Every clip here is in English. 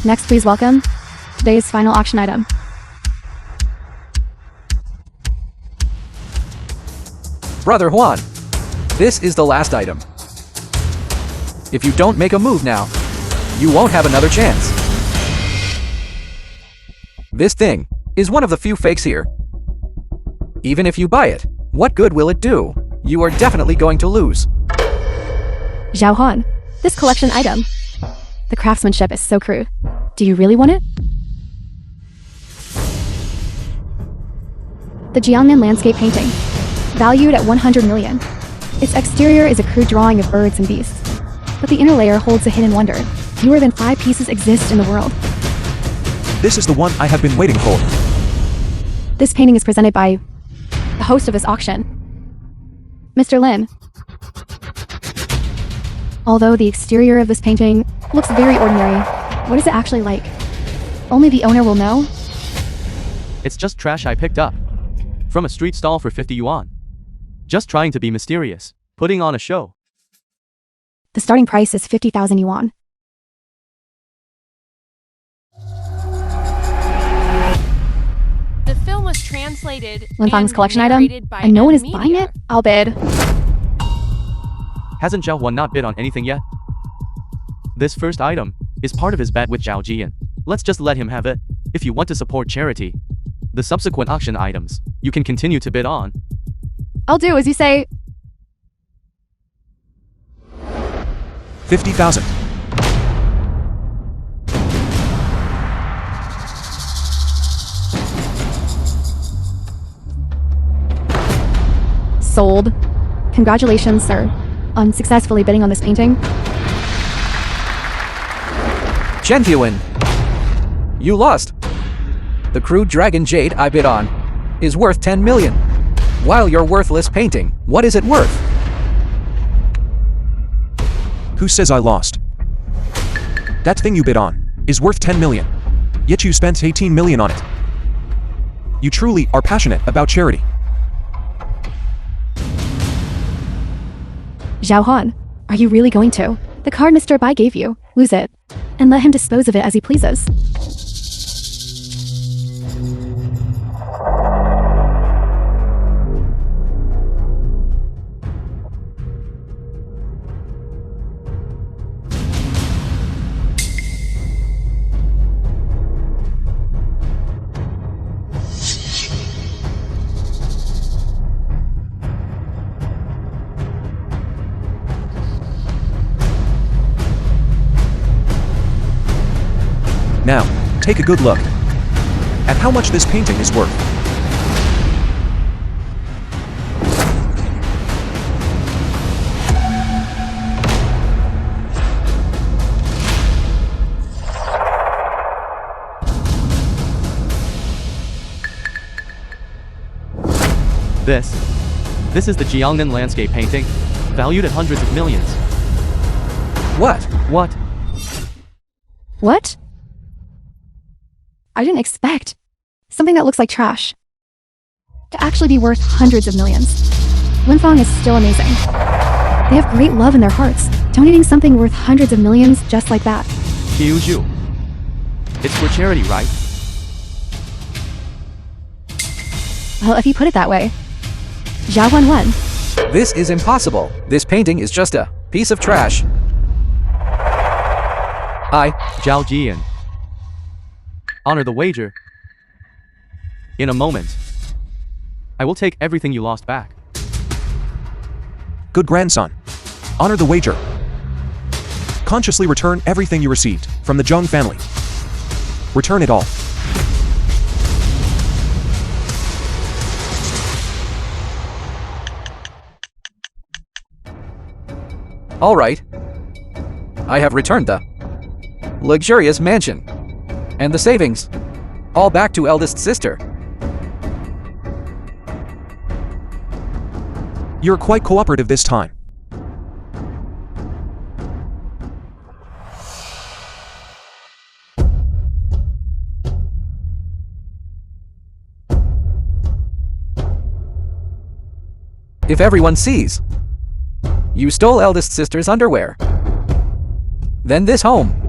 Next, please welcome today's final auction item. Brother Juan, this is the last item. If you don't make a move now, you won't have another chance. This thing is one of the few fakes here. Even if you buy it, what good will it do? You are definitely going to lose. Zhao Huan, this collection item. The craftsmanship is so crude. Do you really want it? The Jiangnan landscape painting, valued at 100 million. Its exterior is a crude drawing of birds and beasts, but the inner layer holds a hidden wonder. Fewer than 5 pieces exist in the world. This is the one I have been waiting for. This painting is presented by the host of this auction, Mr. Lin. Although the exterior of this painting looks very ordinary, what is it actually like? Only the owner will know. It's just trash I picked up from a street stall for 50 yuan. Just trying to be mysterious, putting on a show. The starting price is 50,000 yuan. The film was translated Lin Fang's and collection item, narrated by and no one is Media. buying it? I'll bid. Hasn't Zhao Huan not bid on anything yet? This first item is part of his bet with Zhao Jian. Let's just let him have it. If you want to support charity, the subsequent auction items, you can continue to bid on. I'll do as you say. 50,000. Sold. Congratulations, sir, on successfully bidding on this painting. Chen Fuan, you lost. The crude dragon jade I bid on is worth 10 million. While your worthless painting, what is it worth? Who says I lost? That thing you bid on is worth 10 million. Yet you spent 18 million on it. You truly are passionate about charity. Zhao Huan, are you really going to? The card Mr. Bai gave you, lose it, and let him dispose of it as he pleases. Now, take a good look at how much this painting is worth. This is the Jiangnan landscape painting, valued at hundreds of millions. What? What? What? I didn't expect something that looks like trash to actually be worth hundreds of millions. Lin Fang is still amazing. They have great love in their hearts, donating something worth hundreds of millions just like that. Qiu Zhu. It's for charity, right? Well, if you put it that way. Zhao Huan won. This is impossible. This painting is just a piece of trash. Zhao Jian. Honor the wager. In a moment, I will take everything you lost back. Good grandson. Honor the wager. Consciously return everything you received from the Zheng family. Return it all. All right. I have returned the luxurious mansion and the savings, all back to eldest sister. You're quite cooperative this time. If everyone sees you stole eldest sister's underwear, then this home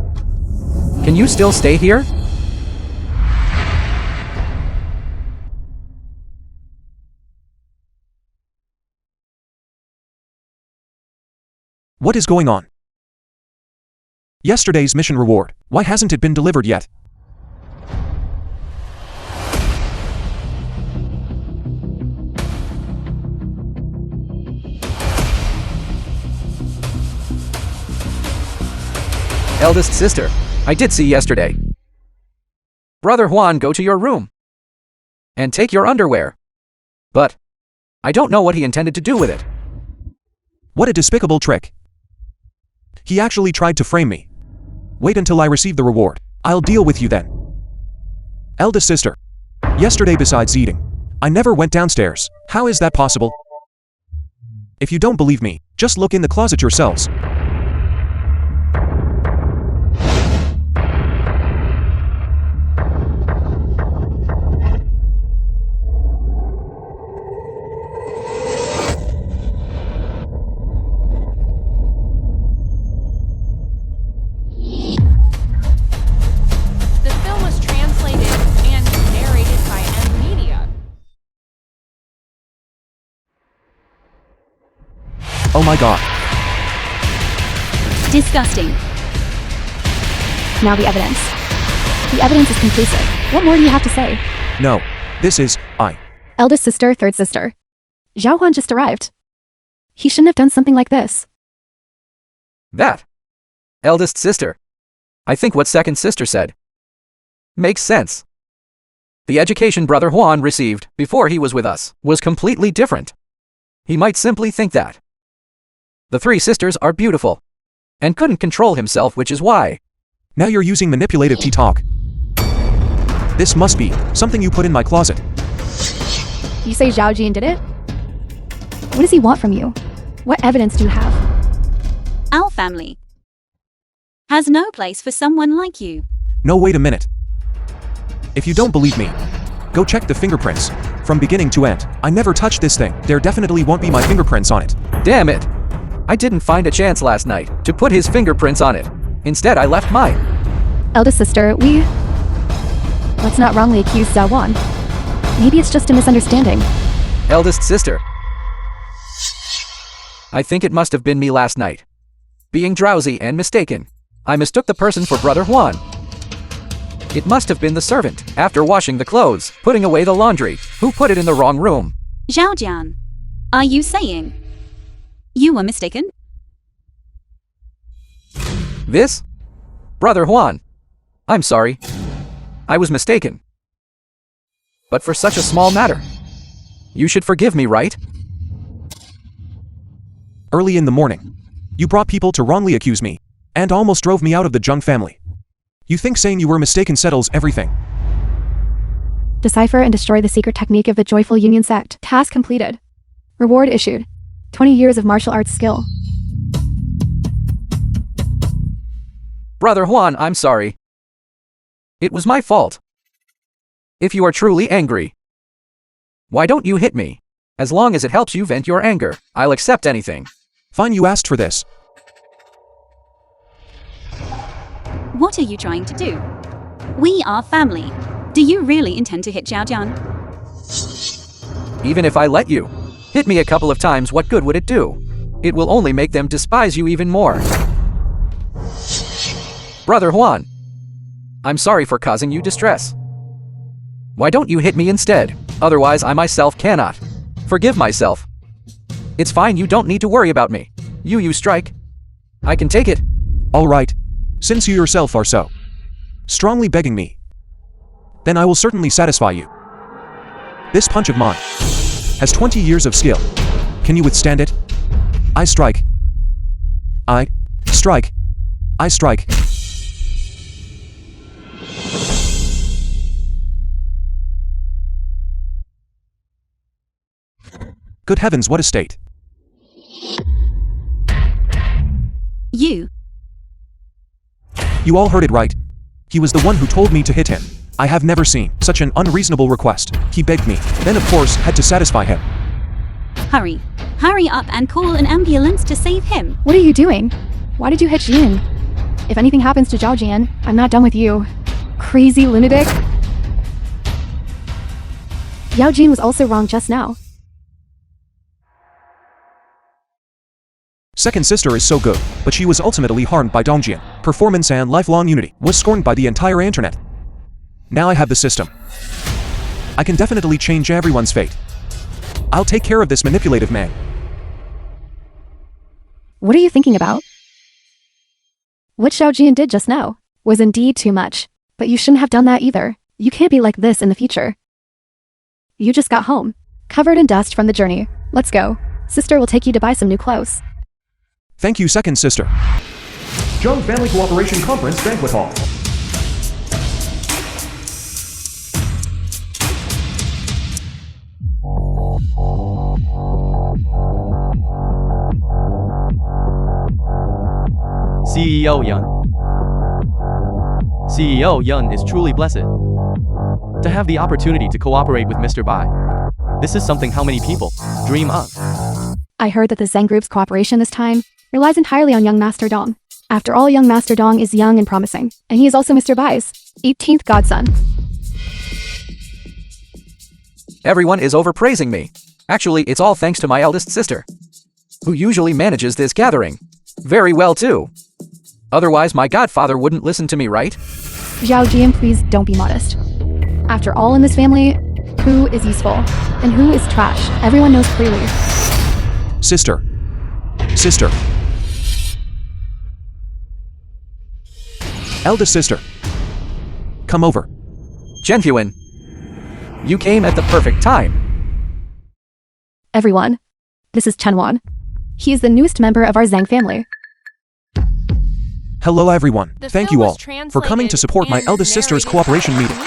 Can you still stay here? What is going on? Yesterday's mission reward. Why hasn't it been delivered yet? Eldest sister, I did see yesterday. Brother Juan, go to your room. And take your underwear. But I don't know what he intended to do with it. What a despicable trick. He actually tried to frame me. Wait until I receive the reward. I'll deal with you then. Eldest sister. Yesterday, besides eating, I never went downstairs. How is that possible? If you don't believe me, just look in the closet yourselves. The film was translated and narrated by M Media. Oh my god. Disgusting. Now the evidence. The evidence is conclusive. What more do you have to say? No. This is, Eldest sister, third sister. Zhao Huan just arrived. He shouldn't have done something like this. That. Eldest sister. I think what second sister said makes sense. The education Brother Juan received before he was with us was completely different. He might simply think that the three sisters are beautiful and couldn't control himself, which is why. Now you're using manipulative tea-talk. This must be something you put in my closet. You say Zhao Jian did it? What does he want from you? What evidence do you have? Our family has no place for someone like you. No, wait a minute. If you don't believe me, go check the fingerprints. From beginning to end, I never touched this thing. There definitely won't be my fingerprints on it. Damn it! I didn't find a chance last night to put his fingerprints on it. Instead, I left mine. Eldest sister, let's not wrongly accuse Zhao Huan. Maybe it's just a misunderstanding. Eldest sister. I think it must have been me last night. Being drowsy and mistaken, I mistook the person for Brother Juan. It must have been the servant, after washing the clothes, putting away the laundry, who put it in the wrong room. Zhao Jian, are you saying you were mistaken? This? Brother Juan. I'm sorry. I was mistaken. But for such a small matter, you should forgive me, right? Early in the morning, you brought people to wrongly accuse me, and almost drove me out of the Zheng family. You think saying you were mistaken settles everything? Decipher and destroy the secret technique of the Joyful Union sect. Task completed. Reward issued. 20 years of martial arts skill. Brother Juan, I'm sorry. It was my fault. If you are truly angry, why don't you hit me? As long as it helps you vent your anger, I'll accept anything. Fine, you asked for this. What are you trying to do? We are family. Do you really intend to hit Zhao Jian? Even if I let you hit me a couple of times, what good would it do? It will only make them despise you even more. Brother Juan, I'm sorry for causing you distress. Why don't you hit me instead? Otherwise, I myself cannot forgive myself. It's fine, you don't need to worry about me. You strike. I can take it. All right. Since you yourself are so strongly begging me, then I will certainly satisfy you. This punch of mine has 20 years of skill. Can you withstand it? I strike. I strike. I strike. Good heavens, what a state. You all heard it right. He was the one who told me to hit him. I have never seen such an unreasonable request. He begged me, then of course had to satisfy him. Hurry. Hurry up and call an ambulance to save him. What are you doing? Why did you hit Jian? If anything happens to Zhao Jian, I'm not done with you. Crazy lunatic. Yao Jin was also wrong just now. Second sister is so good, but she was ultimately harmed by Dongjian. Performance and lifelong unity was scorned by the entire internet. Now I have the system. I can definitely change everyone's fate. I'll take care of this manipulative man. What are you thinking about? What Zhao Jian did just now was indeed too much, but you shouldn't have done that either. You can't be like this in the future. You just got home, covered in dust from the journey. Let's go. Sister will take you to buy some new clothes. Thank you, second sister. Zhang Family Cooperation Conference Banquet Hall. CEO Yun. CEO Yun is truly blessed to have the opportunity to cooperate with Mr. Bai. This is something how many people dream of. I heard that the Zhang Group's cooperation this time relies entirely on young Master Dong. After all, young Master Dong is young and promising, and he is also Mr. Bai's 18th godson. Everyone is overpraising me. Actually, it's all thanks to my eldest sister, who usually manages this gathering. Very well too. Otherwise, my godfather wouldn't listen to me, right? Zhao Jian, please don't be modest. After all in this family, who is useful and who is trash? Everyone knows clearly. Sister. Sister. Eldest sister. Come over. Zhenhuan, you came at the perfect time. Everyone, this is Chen Wan. He is the newest member of our Zhang family. Hello everyone. The Thank film you was all for coming to support my translated eldest and sister's narrated cooperation by meeting.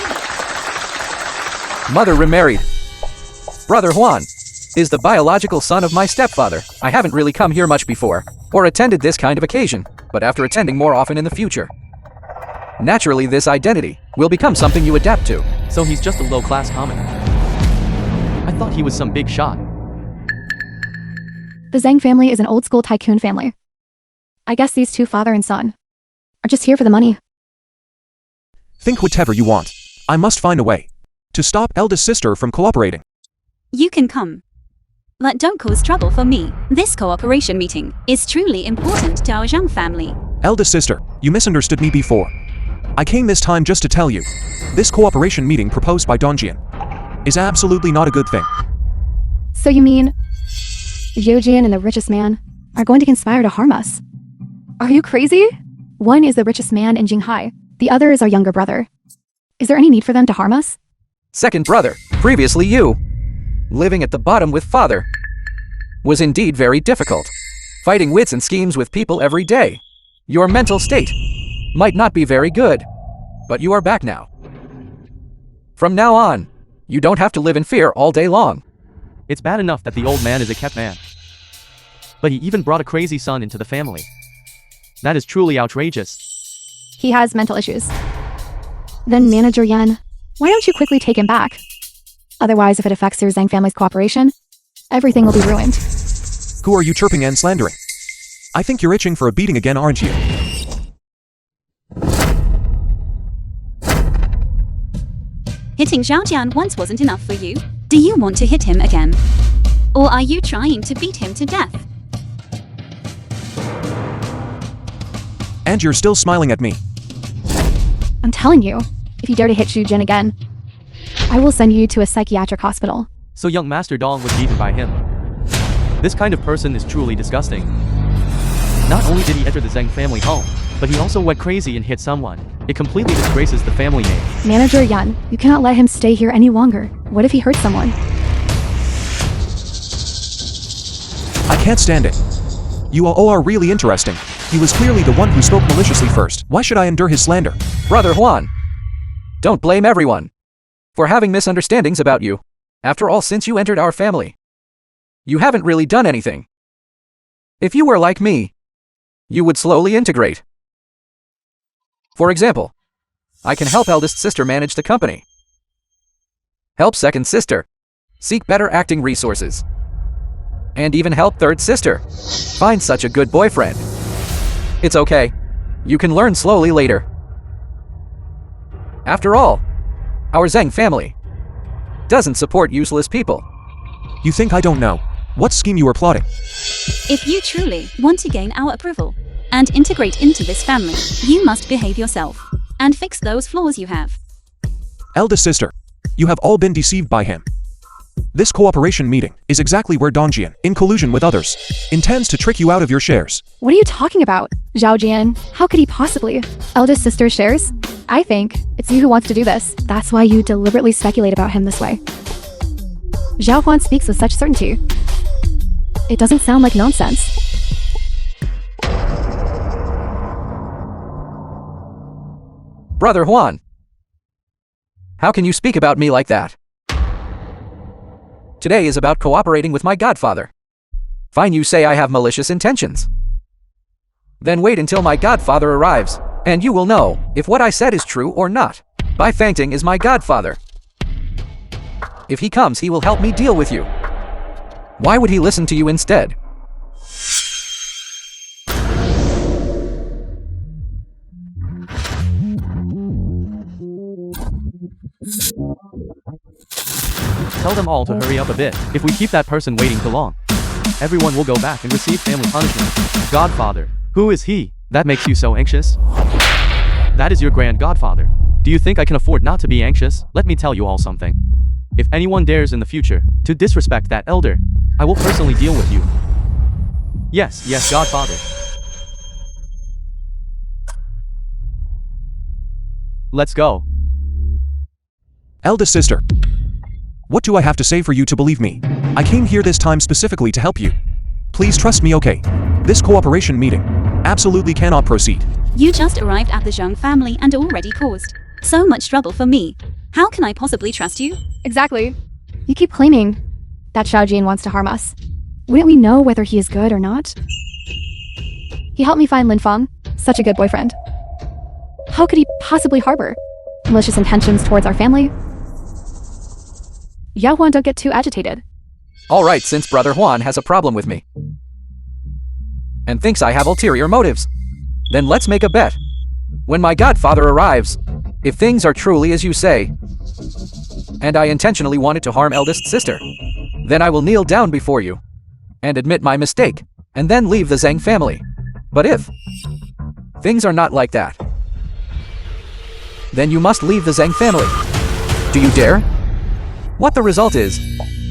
Mother remarried. Brother Juan is the biological son of my stepfather. I haven't really come here much before, or attended this kind of occasion, but after attending more often in the future. Naturally, this identity will become something you adapt to. So he's just a low-class comic. I thought he was some big shot. The Zhang family is an old-school tycoon family. I guess these two father and son are just here for the money. Think whatever you want. I must find a way to stop eldest sister from cooperating. You can come. But don't cause trouble for me. This cooperation meeting is truly important to our Zhang family. Eldest sister, you misunderstood me before. I came this time just to tell you, this cooperation meeting proposed by Dongjian is absolutely not a good thing. So you mean Zhao Jian and the richest man are going to conspire to harm us? Are you crazy? One is the richest man in Jinghai. The other is our younger brother. Is there any need for them to harm us? Second brother, previously you, living at the bottom with father, was indeed very difficult. Fighting wits and schemes with people every day. Your mental state might not be very good, but you are back now. From now on, you don't have to live in fear all day long. It's bad enough that the old man is a kept man, but he even brought a crazy son into the family. That is truly outrageous. He has mental issues. Then Manager Yan, why don't you quickly take him back? Otherwise, if it affects your Zhang family's cooperation, everything will be ruined. Who are you chirping and slandering? I think you're itching for a beating again, aren't you? Hitting Zhao Jian once wasn't enough for you. Do you want to hit him again? Or are you trying to beat him to death? And you're still smiling at me. I'm telling you, if you dare to hit Zhu Jin again, I will send you to a psychiatric hospital. So young Master Dong was beaten by him. This kind of person is truly disgusting. Not only did he enter the Zhang family home, but he also went crazy and hit someone. It completely disgraces the family name. Manager Yan, you cannot let him stay here any longer. What if he hurts someone? I can't stand it. You all are really interesting. He was clearly the one who spoke maliciously first. Why should I endure his slander? Brother Juan, don't blame everyone for having misunderstandings about you. After all, since you entered our family, you haven't really done anything. If you were like me, you would slowly integrate. For example, I can help eldest sister manage the company. Help second sister seek better acting resources. And even help third sister find such a good boyfriend. It's okay. You can learn slowly later. After all, our Zheng family doesn't support useless people. You think I don't know what scheme you are plotting? If you truly want to gain our approval and integrate into this family, you must behave yourself and fix those flaws you have. Eldest sister, you have all been deceived by him. This cooperation meeting is exactly where Dongjian, in collusion with others, intends to trick you out of your shares. What are you talking about, Zhao Jian? How could he possibly? Eldest sister shares? I think it's you who wants to do this. That's why you deliberately speculate about him this way. Zhao Huan speaks with such certainty. It doesn't sound like nonsense. Brother Huan, how can you speak about me like that? Today is about cooperating with my godfather. Fine, you say I have malicious intentions. Then wait until my godfather arrives, and you will know if what I said is true or not. Bai Fang Ting is my godfather. If he comes, he will help me deal with you. Why would he listen to you instead? Tell them all to hurry up a bit. If we keep that person waiting too long, everyone will go back and receive family punishment. Godfather. Who is he? That makes you so anxious? That is your grand godfather. Do you think I can afford not to be anxious? Let me tell you all something. If anyone dares in the future to disrespect that elder, I will personally deal with you. Yes, godfather. Let's go. Eldest sister, what do I have to say for you to believe me? I came here this time specifically to help you. Please trust me, okay? This cooperation meeting absolutely cannot proceed. You just arrived at the Zhang family and already caused so much trouble for me. How can I possibly trust you? Exactly. You keep claiming that Zhao Jian wants to harm us. Wouldn't we know whether he is good or not? He helped me find Lin Feng, such a good boyfriend. How could he possibly harbor malicious intentions towards our family? Yao Huan, don't get too agitated. All right, since Brother Huan has a problem with me and thinks I have ulterior motives, then let's make a bet. When my godfather arrives, if things are truly as you say, and I intentionally wanted to harm eldest sister, then I will kneel down before you and admit my mistake, and then leave the Zhang family. But if things are not like that, then you must leave the Zhang family. Do you dare? What the result is,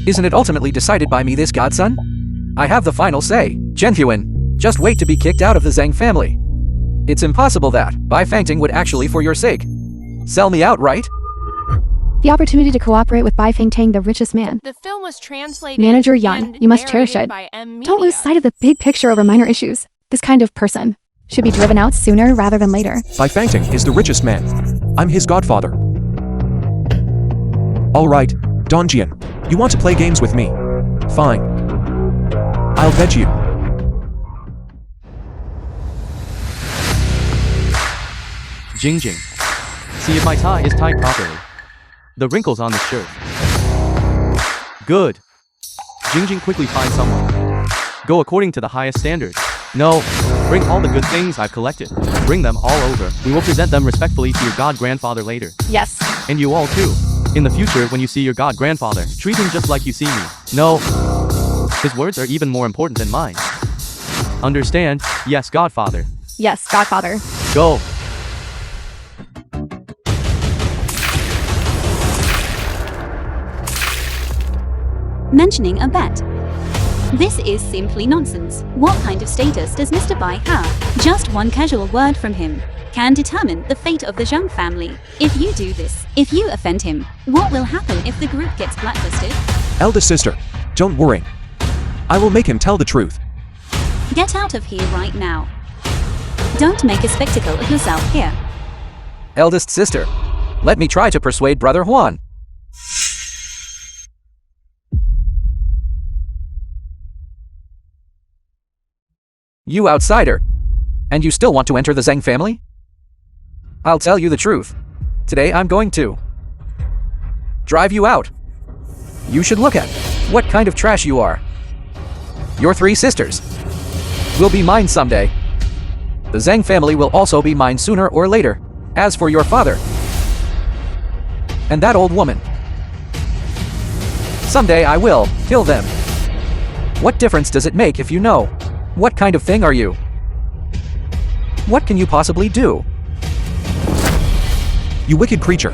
isn't it ultimately decided by me, this godson? I have the final say. Zhenhuan, just wait to be kicked out of the Zhang family. It's impossible that Bai Fang Ting would actually, for your sake, sell me out, right? The opportunity to cooperate with Bai Fang Ting, the richest man. The film was translated. Manager Yan, and you must cherish narrated it. by M. Don't lose Media. sight of the big picture over minor issues. This kind of person should be driven out sooner rather than later. Bai Fang Ting is the richest man. I'm his godfather. All right, Dongjian, you want to play games with me? Fine. I'll bet you. Jing. See if my tie is tied properly. The wrinkles on the shirt. Good. Jing quickly find someone. Go according to the highest standards. No, bring all the good things I've collected. Bring them all over. We will present them respectfully to your god-grandfather later. Yes. And you all too. In the future, when you see your god-grandfather, treat him just like you see me. No. His words are even more important than mine. Understand? Yes, godfather. Yes, godfather. Go. Mentioning a bet. This is simply nonsense. What kind of status does Mr. Bai have? Just one casual word from him can determine the fate of the Zhang family. If you do this, if you offend him, what will happen if the group gets blacklisted? Eldest sister, don't worry. I will make him tell the truth. Get out of here right now. Don't make a spectacle of yourself here. Eldest sister, let me try to persuade Brother Huan. You outsider! And you still want to enter the Zhang family? I'll tell you the truth. Today I'm going to drive you out. You should look at what kind of trash you are. Your three sisters will be mine someday. The Zhang family will also be mine sooner or later. As for your father and that old woman, someday I will kill them. What difference does it make if you know? What kind of thing are you? What can you possibly do? You wicked creature.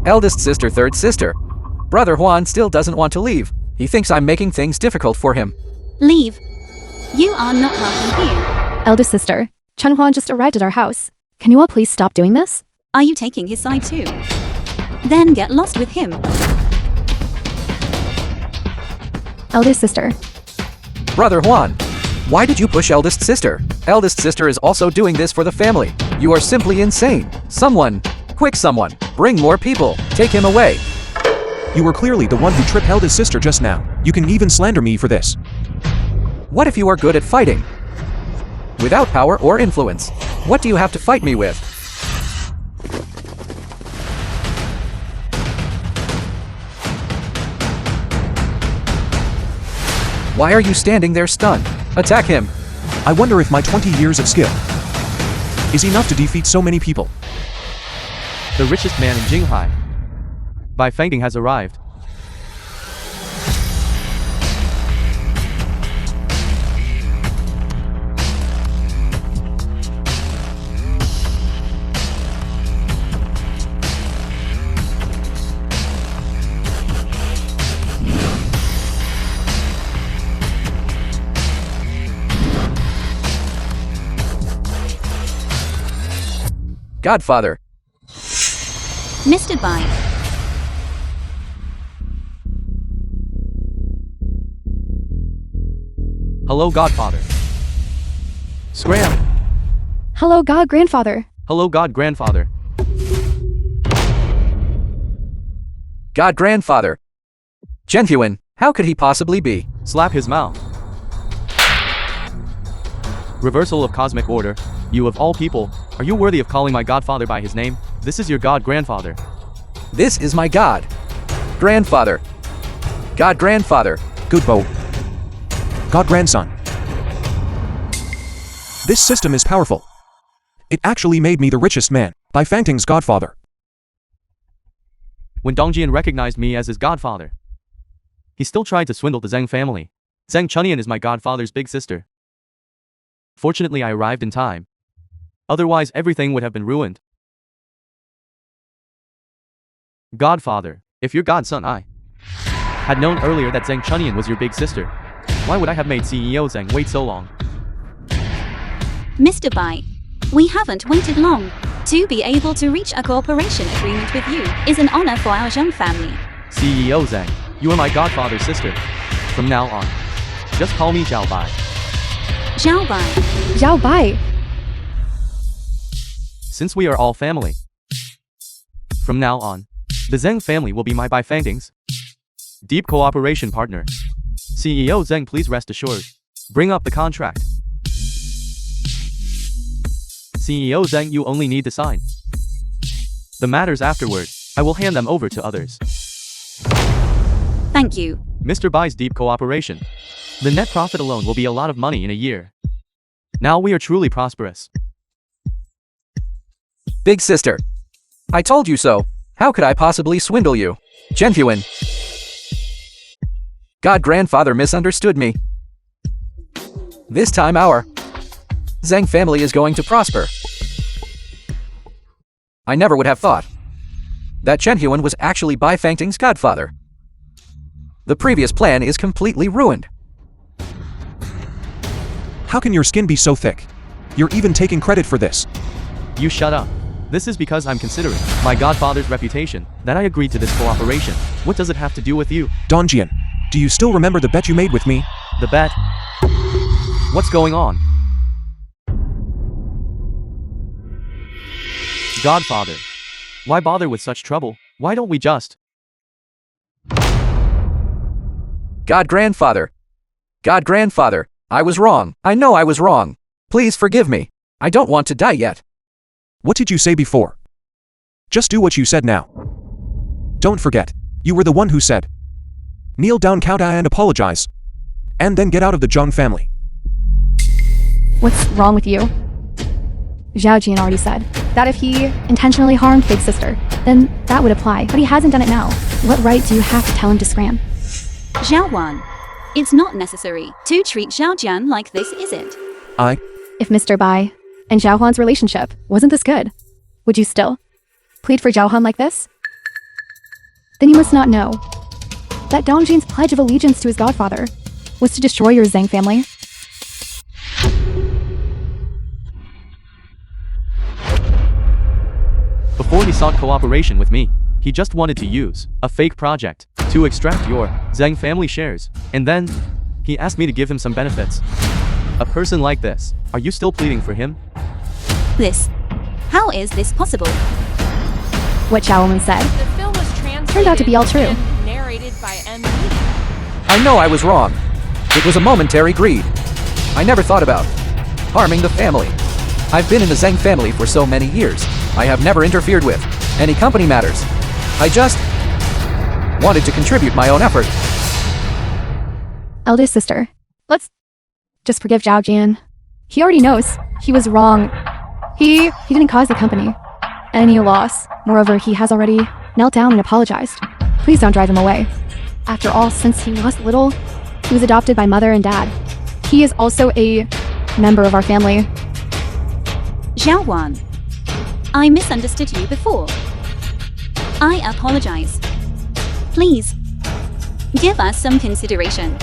Eldest sister, third sister. Brother Juan still doesn't want to leave. He thinks I'm making things difficult for him. Leave. You are not welcome here. Eldest sister, Chen Huan just arrived at our house. Can you all please stop doing this? Are you taking his side too? Then get lost with him. Eldest sister, Brother Juan, why did you push eldest sister? Eldest sister is also doing this for the family. You are simply insane. Someone, quick someone, bring more people. Take him away. You were clearly the one who tripped eldest sister just now. You can even slander me for this. What if you are good at fighting? Without power or influence, what do you have to fight me with? Why are you standing there stunned? Attack him! I wonder if my 20 years of skill is enough to defeat so many people. The richest man in Jinghai, Bai Fang Ting, has arrived. Godfather, Mr. Bai. Hello, Godfather. Scram! hello God grandfather. Hello, God Grandfather. God grandfather. Genhuan, how could he possibly be? Slap his mouth. Reversal of cosmic order. You of all people, are you worthy of calling my godfather by his name? This is your god grandfather. This is my God. Grandfather. God grandfather. Good boat. God grandson. This system is powerful. It actually made me the richest man, Bai Fang Ting's godfather. When Dongjian recognized me as his godfather, he still tried to swindle the Zhang family. Zhang Chunian is my godfather's big sister. Fortunately, I arrived in time. Otherwise, everything would have been ruined. Godfather, if your godson I had known earlier that Zhang Chunian was your big sister, why would I have made CEO Zhang wait so long? Mr. Bai, we haven't waited long. To be able to reach a cooperation agreement with you is an honor for our Zhang family. CEO Zhang, you are my godfather's sister. From now on, just call me Zhao Bai. Zhao Bai. Zhao Bai. Since we are all family, from now on, the Zhang family will be my Bai Fang Ting's deep cooperation partner. CEO Zhang, please rest assured. Bring up the contract. CEO Zhang, you only need to sign. The matters afterward, I will hand them over to others. Thank you. Mr. Bai's deep cooperation. The net profit alone will be a lot of money in a year. Now we are truly prosperous. Big sister. I told you so. How could I possibly swindle you? Genhuan. God grandfather misunderstood me. This time our Zhang family is going to prosper. I never would have thought that Genhuan was actually Bai Fang Ting's godfather. The previous plan is completely ruined. How can your skin be so thick? You're even taking credit for this. You shut up. This is because I'm considering my godfather's reputation that I agreed to this cooperation. What does it have to do with you? Dongjian, do you still remember the bet you made with me? The bet? What's going on? Godfather. Why bother with such trouble? Why don't we just... God grandfather. God grandfather. I was wrong. I know I was wrong. Please forgive me. I don't want to die yet. What did you say before? Just do what you said now. Don't forget, you were the one who said, kneel down, Cao Da, and apologize. And then get out of the Zhang family. What's wrong with you? Zhao Jian already said that if he intentionally harmed Big Sister, then that would apply, but he hasn't done it now. What right do you have to tell him to scram? Zhao Wan, it's not necessary to treat Zhao Jian like this, is it? If Mr. Bai and Zhao Huan's relationship wasn't this good, would you still plead for Zhao Huan like this? Then you must not know that Dong Jin's pledge of allegiance to his godfather was to destroy your Zhang family. Before he sought cooperation with me, he just wanted to use a fake project to extract your Zhang family shares, and then he asked me to give him some benefits. A person like this, are you still pleading for him? How is this possible? What Zhao Woman said. The film was translated Turned out to be all true. and narrated by M. I know I was wrong. It was a momentary greed. I never thought about harming the family. I've been in the Zhang family for so many years. I have never interfered with any company matters. I just wanted to contribute my own effort. Eldest sister, let's just forgive Zhao Jian. He already knows he was wrong. He didn't cause the company any loss. Moreover, he has already knelt down and apologized. Please don't drive him away. After all, since he was little, he was adopted by mother and dad. He is also a member of our family. Zhao Wan, I misunderstood you before. I apologize. Please, give us some consideration.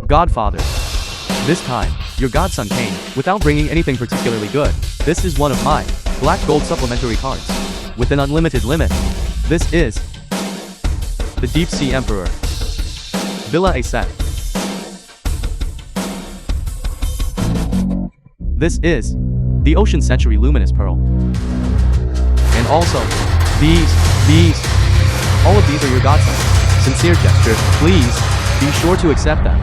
Godfather. This time, your godson came without bringing anything particularly good. This is one of my black gold supplementary cards with an unlimited limit. This is the Deep Sea Emperor. Villa A set. This is the Ocean Century Luminous Pearl. And also, these, all of these are your godsons. Sincere gesture, please be sure to accept them.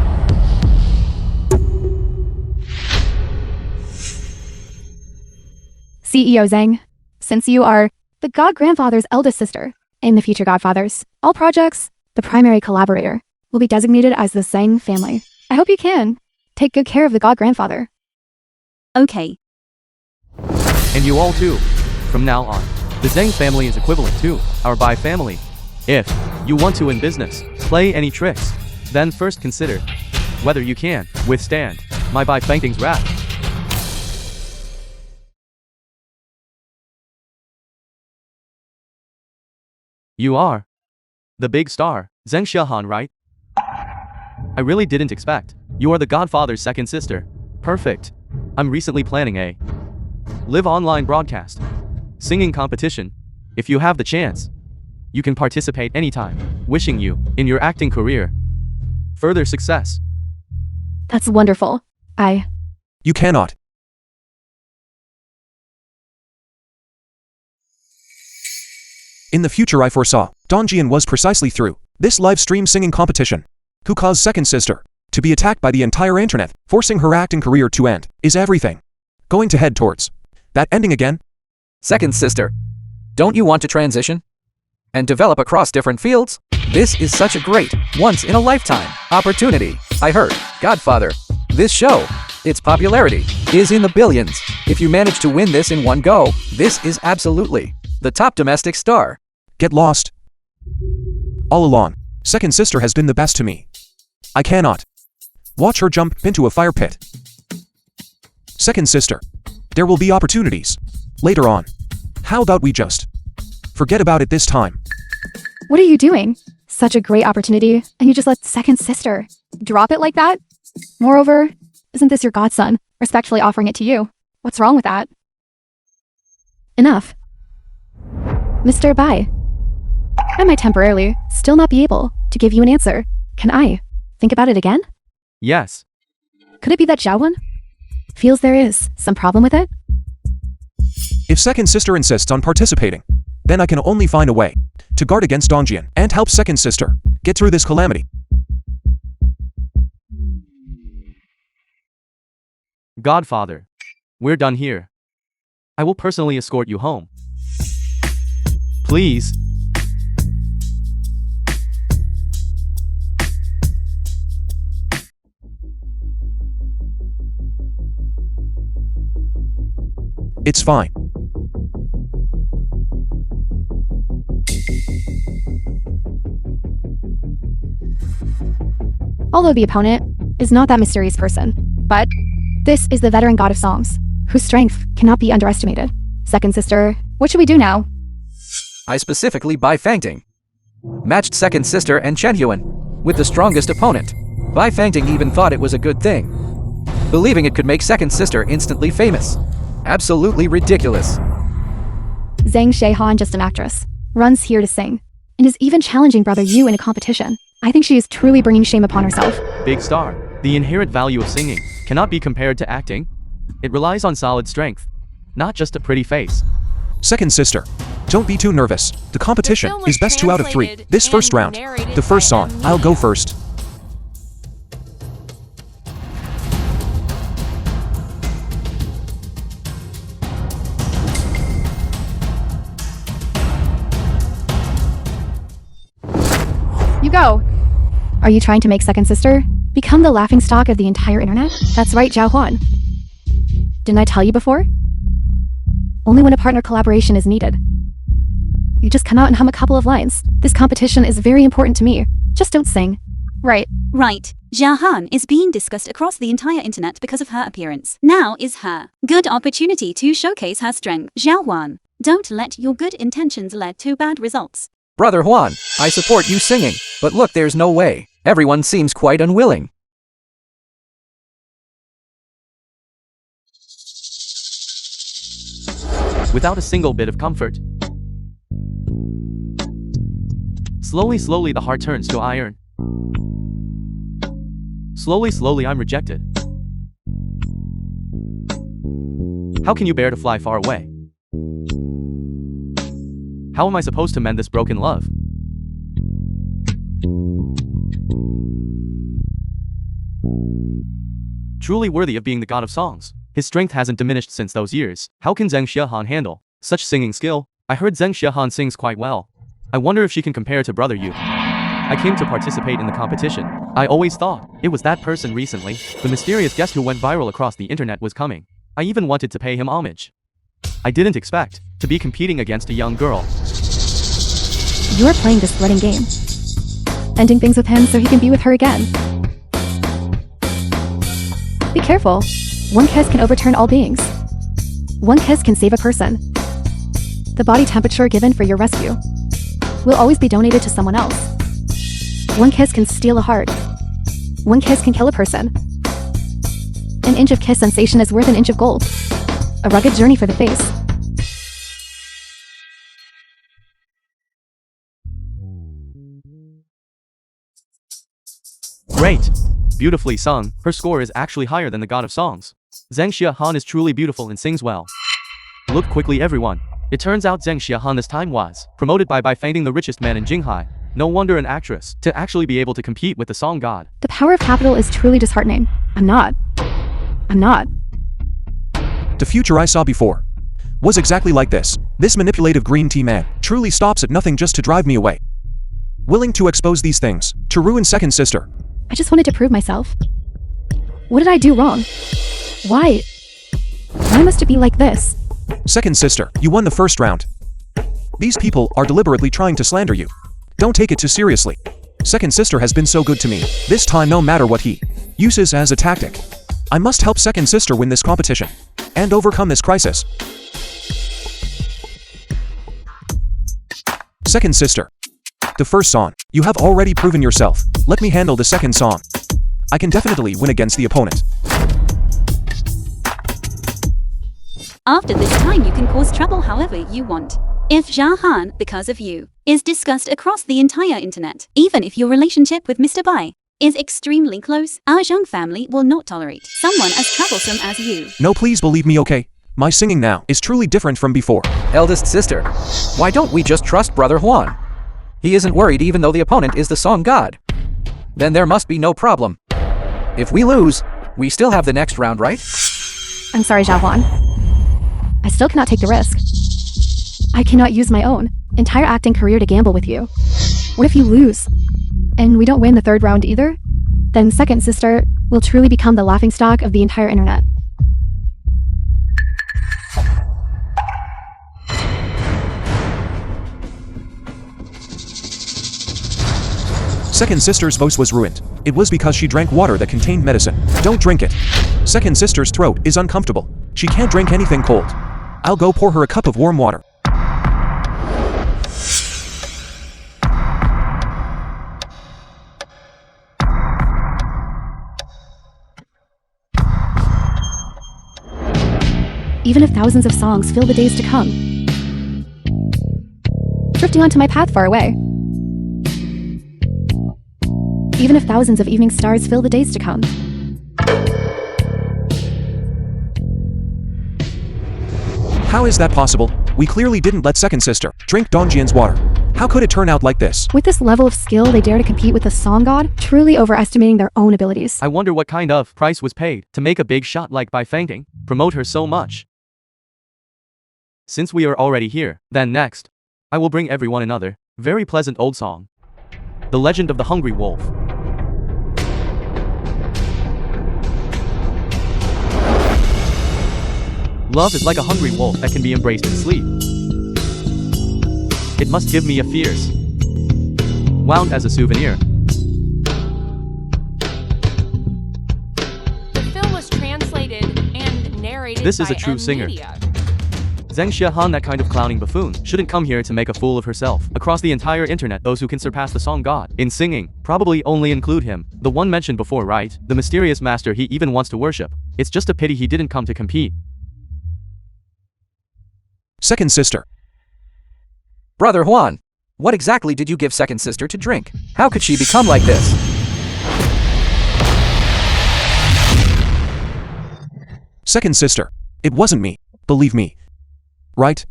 CEO Zhang, since you are the god-grandfather's eldest sister and the future godfathers, all projects, the primary collaborator, will be designated as the Zhang family. I hope you can take good care of the god-grandfather. Okay. And you all too. From now on, the Zhang family is equivalent to our Bai family. If you want to in business, play any tricks, then first consider whether you can withstand my Bai Fang Ting's wrath. You are the big star, Zheng Xiahan, right? I really didn't expect. You are the godfather's second sister. Perfect. I'm recently planning a live online broadcast singing competition. If you have the chance, you can participate anytime. Wishing you, in your acting career, further success. That's wonderful. You cannot. In the future I foresaw, Dong Jian was precisely through this live stream singing competition, who caused second sister to be attacked by the entire internet, forcing her acting career to end, is everything going to head towards that ending again? Second sister, don't you want to transition and develop across different fields? This is such a great, once-in-a-lifetime opportunity. I heard, Godfather, this show, its popularity is in the billions. If you manage to win this in one go, this is absolutely the top domestic star. Get lost. All along, second sister has been the best to me. I cannot watch her jump into a fire pit. Second sister, there will be opportunities later on. How about we just forget about it this time? What are you doing? Such a great opportunity, and you just let second sister drop it like that? Moreover, isn't this your godson respectfully offering it to you? What's wrong with that? Enough. Mr. Bai, I might temporarily still not be able to give you an answer. Can I think about it again? Yes. Could it be that Zhaowen feels there is some problem with it? If second sister insists on participating, then I can only find a way to guard against Dong Jian and help second sister get through this calamity. Godfather, we're done here. I will personally escort you home. Please. It's fine. Although the opponent is not that mysterious person, but this is the veteran god of songs, whose strength cannot be underestimated. Second sister, what should we do now? I specifically Bai Fang Ting matched second sister and Chen Yuan with the strongest opponent. Bai Fang Ting even thought it was a good thing, believing it could make second sister instantly famous. Absolutely ridiculous. Zhang Sheihan, just an actress, runs here to sing, and is even challenging brother Yu in a competition. I think she is truly bringing shame upon herself. Big star. The inherent value of singing cannot be compared to acting. It relies on solid strength, not just a pretty face. Second sister, don't be too nervous. The competition film was is best 2 out of 3. translated This first and round, narrated the first by song, M. I'll go first. You go. Are you trying to make second sister become the laughingstock of the entire internet? That's right, Zhao Huan. Didn't I tell you before? Only when a partner collaboration is needed. You just come out and hum a couple of lines. This competition is very important to me. Just don't sing. Right. Right. Zhao Han is being discussed across the entire internet because of her appearance. Now is her good opportunity to showcase her strength. Zhao Huan, don't let your good intentions lead to bad results. Brother Juan, I support you singing, but look, there's no way. Everyone seems quite unwilling. Without a single bit of comfort. Slowly, the heart turns to iron. Slowly, I'm rejected. How can you bear to fly far away? How am I supposed to mend this broken love? Truly worthy of being the god of songs. His strength hasn't diminished since those years. How can Zheng Xiahan handle such singing skill? I heard Zheng Xiahan sings quite well. I wonder if she can compare to brother Yu. I came to participate in the competition. I always thought it was that person recently. The mysterious guest who went viral across the internet was coming. I even wanted to pay him homage. I didn't expect to be competing against a young girl. You're playing this threatening game. Ending things with him so he can be with her again. Be careful. One kiss can overturn all beings. One kiss can save a person. The body temperature given for your rescue will always be donated to someone else. One kiss can steal a heart. One kiss can kill a person. An inch of kiss sensation is worth an inch of gold. A rugged journey for the face. Great! Beautifully sung. Her score is actually higher than the god of songs. Zheng Xiahan is truly beautiful and sings well. Look quickly, everyone. It turns out Zheng Xiahan this time was promoted by Bai Fang Ting, the richest man in Jinghai. No wonder an actress to actually be able to compete with the song god. The power of capital is truly disheartening. I'm not. The future I saw before was exactly like this. This manipulative green tea man truly stops at nothing just to drive me away. Willing to expose these things to ruin second sister. I just wanted to prove myself. What did I do wrong? Why must it be like this? Second sister, you won the first round. These people are deliberately trying to slander you. Don't take it too seriously. Second sister has been so good to me. This time, no matter what he uses as a tactic, I must help second sister win this competition and overcome this crisis. Second sister, the first song, you have already proven yourself. Let me handle the second song. I can definitely win against the opponent. After this time, you can cause trouble however you want. If Zhao Han, because of you, is discussed across the entire internet, even if your relationship with Mr. Bai is extremely close, our Zhang family will not tolerate someone as troublesome as you. No, please believe me, okay? My singing now is truly different from before. Eldest sister, why don't we just trust Brother Juan? He isn't worried even though the opponent is the song god. Then there must be no problem. If we lose, we still have the next round, right? I'm sorry, Zhao Huan. I still cannot take the risk. I cannot use my own entire acting career to gamble with you. What if you lose? And we don't win the third round either? Then second sister will truly become the laughingstock of the entire internet. Second sister's voice was ruined. It was because she drank water that contained medicine. Don't drink it. Second sister's throat is uncomfortable. She can't drink anything cold. I'll go pour her a cup of warm water. Even if thousands of songs fill the days to come, drifting onto my path far away. Even if thousands of evening stars fill the days to come. How is that possible? We clearly didn't let second sister drink Dongjian's water. How could it turn out like this? With this level of skill, they dare to compete with the song god, truly overestimating their own abilities. I wonder what kind of price was paid to make a big shot like Bai Fang Ting promote her so much. Since we are already here, then next, I will bring everyone another very pleasant old song. The Legend of the Hungry Wolf. Love is like a hungry wolf that can be embraced in sleep. It must give me a fierce, wound as a souvenir. The film was translated and narrated This is by a true singer. Media. Zheng Xiahan, that kind of clowning buffoon, shouldn't come here to make a fool of herself. Across the entire internet, those who can surpass the song god in singing probably only include him. The one mentioned before, right? The mysterious master he even wants to worship. It's just a pity he didn't come to compete. Second sister. Brother Juan, what exactly did you give second sister to drink? How could she become like this? Second sister. It wasn't me. Believe me. Right?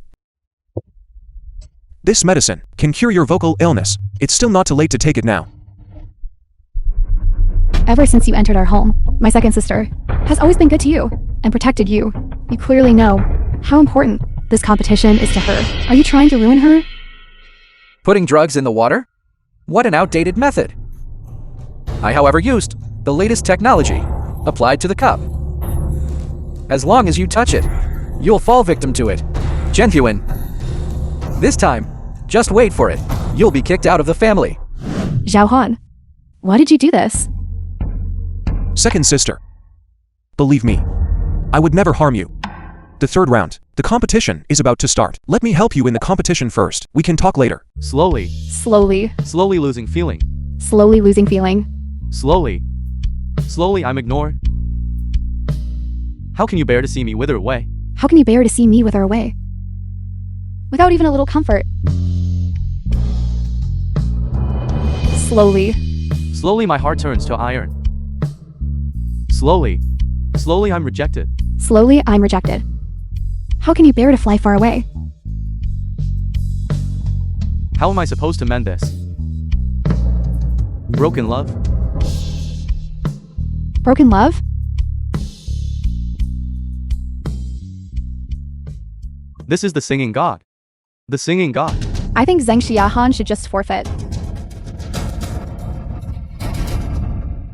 This medicine can cure your vocal illness. It's still not too late to take it now. Ever since you entered our home, my second sister has always been good to you and protected you. You clearly know how important this competition is to her. Are you trying to ruin her? Putting drugs in the water? What an outdated method. I, however, used the latest technology applied to the cup. As long as you touch it, you'll fall victim to it. Genuine. This time, just wait for it. You'll be kicked out of the family. Zhao Han, why did you do this? Second sister. Believe me. I would never harm you. The third round. The competition is about to start. Let me help you in the competition first. We can talk later. Slowly Slowly losing feeling. Losing feeling. Slowly I'm ignored. How can you bear to see me wither away? How can you bear to see me wither away? Without even a little comfort. Slowly my heart turns to iron. Slowly I'm rejected. I'm rejected. How can you bear to fly far away? How am I supposed to mend this? Broken love? Broken love? This is the singing god. The singing god. I think Zheng Xiahan should just forfeit.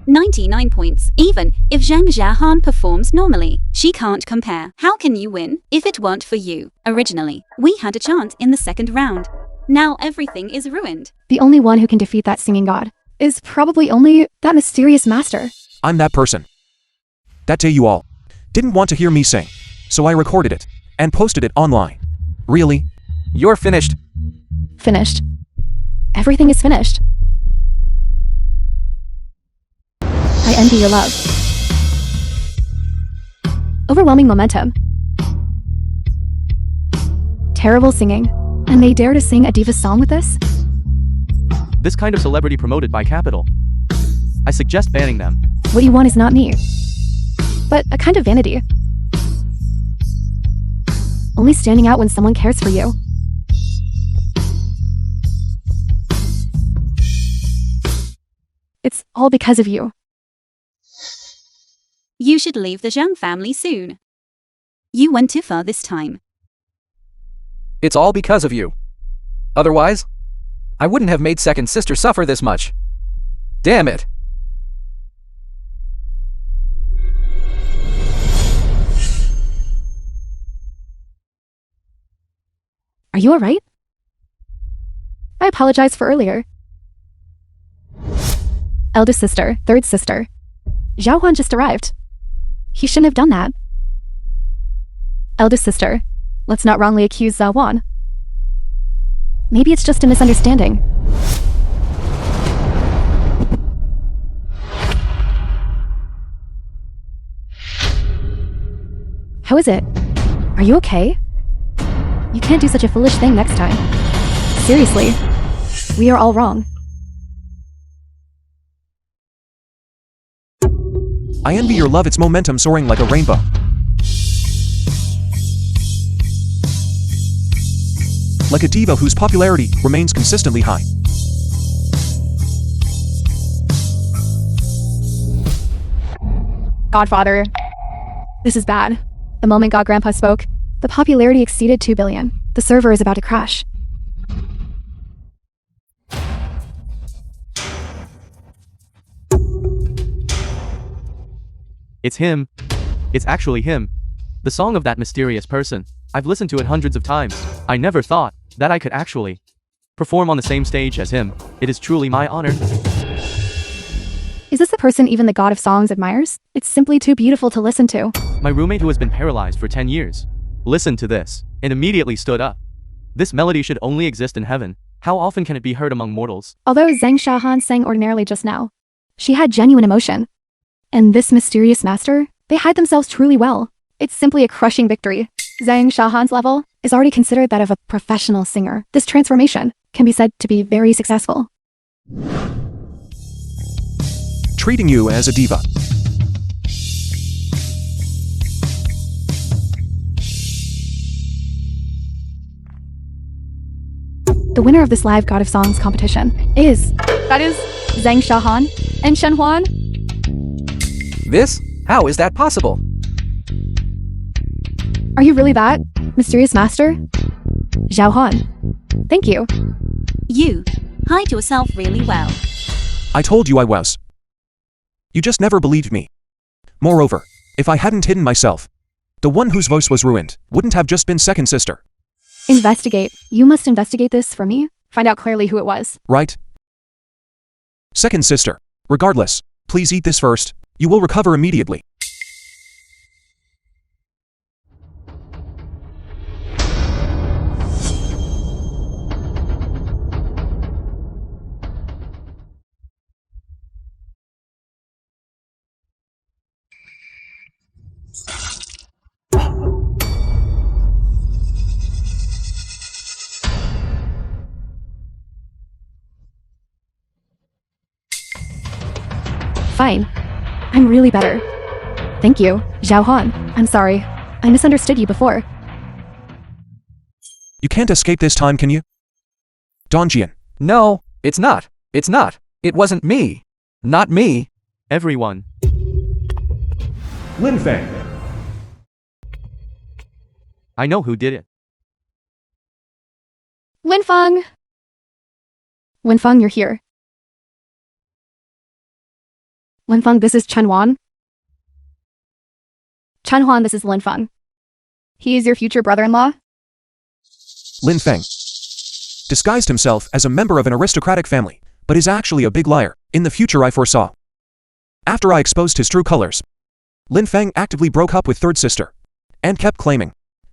99 points. Even if Zhang Xiahan performs normally, she can't compare. How can you win if it weren't for you? Originally, we had a chance in the second round. Now everything is ruined. The only one who can defeat that singing god is probably only that mysterious master. I'm that person. That day you all didn't want to hear me sing, so I recorded it and posted it online. Really? You're finished. Finished. Everything is finished. I envy your love. Overwhelming momentum. Terrible singing. And they dare to sing a diva song with this? This kind of celebrity promoted by Capital. I suggest banning them. What you want is not me, but a kind of vanity. Only standing out when someone cares for you. It's all because of you. You should leave the Zhang family soon. You went too far this time. It's all because of you. Otherwise, I wouldn't have made second sister suffer this much. Damn it. Are you alright? I apologize for earlier. Eldest sister, third sister. Zhao Huan just arrived. He shouldn't have done that. Eldest sister, let's not wrongly accuse Zhao Huan. Maybe it's just a misunderstanding. How is it? Are you okay? You can't do such a foolish thing next time. Seriously, we are all wrong. I envy your love, its momentum soaring like a rainbow. Like a diva whose popularity remains consistently high. Godfather. This is bad. The moment God Grandpa spoke, the popularity exceeded 2 billion. The server is about to crash. It's him. It's actually him. The song of that mysterious person. I've listened to it hundreds of times. I never thought that I could actually perform on the same stage as him. It is truly my honor. Is this the person even the god of songs admires? It's simply too beautiful to listen to. My roommate who has been paralyzed for 10 years listened to this and immediately stood up. This melody should only exist in heaven. How often can it be heard among mortals? Although Zhang Shahan sang ordinarily just now, she had genuine emotion. And this mysterious master, they hide themselves truly well. It's simply a crushing victory. Zhang Shahan's level is already considered that of a professional singer. This transformation can be said to be very successful. Treating you as a diva. The winner of this live God of Songs competition is Zhang Shahan and Shen Huan. This? How is that possible? Are you really that mysterious master? Zhao Huan. Thank you. You hide yourself really well. I told you I was. You just never believed me. Moreover, if I hadn't hidden myself, the one whose voice was ruined wouldn't have just been second sister. Investigate. You must investigate this for me. Find out clearly who it was. Right? Second sister. Regardless, please eat this first. You will recover immediately. Fine. I'm really better. Thank you, Zhao Huan. I'm sorry. I misunderstood you before. You can't escape this time, can you? Donjian. No, it's not. It's not. It wasn't me. Not me. Everyone. Lin Feng. I know who did it. Winfeng! Winfeng, you're here. Linfeng, this is Chen Huan. Chen Huan, this is Linfeng. He is your future brother-in-law? Lin Feng disguised himself as a member of an aristocratic family, but is actually a big liar. In the future I foresaw. After I exposed his true colors, Lin Feng actively broke up with third sister, and kept claiming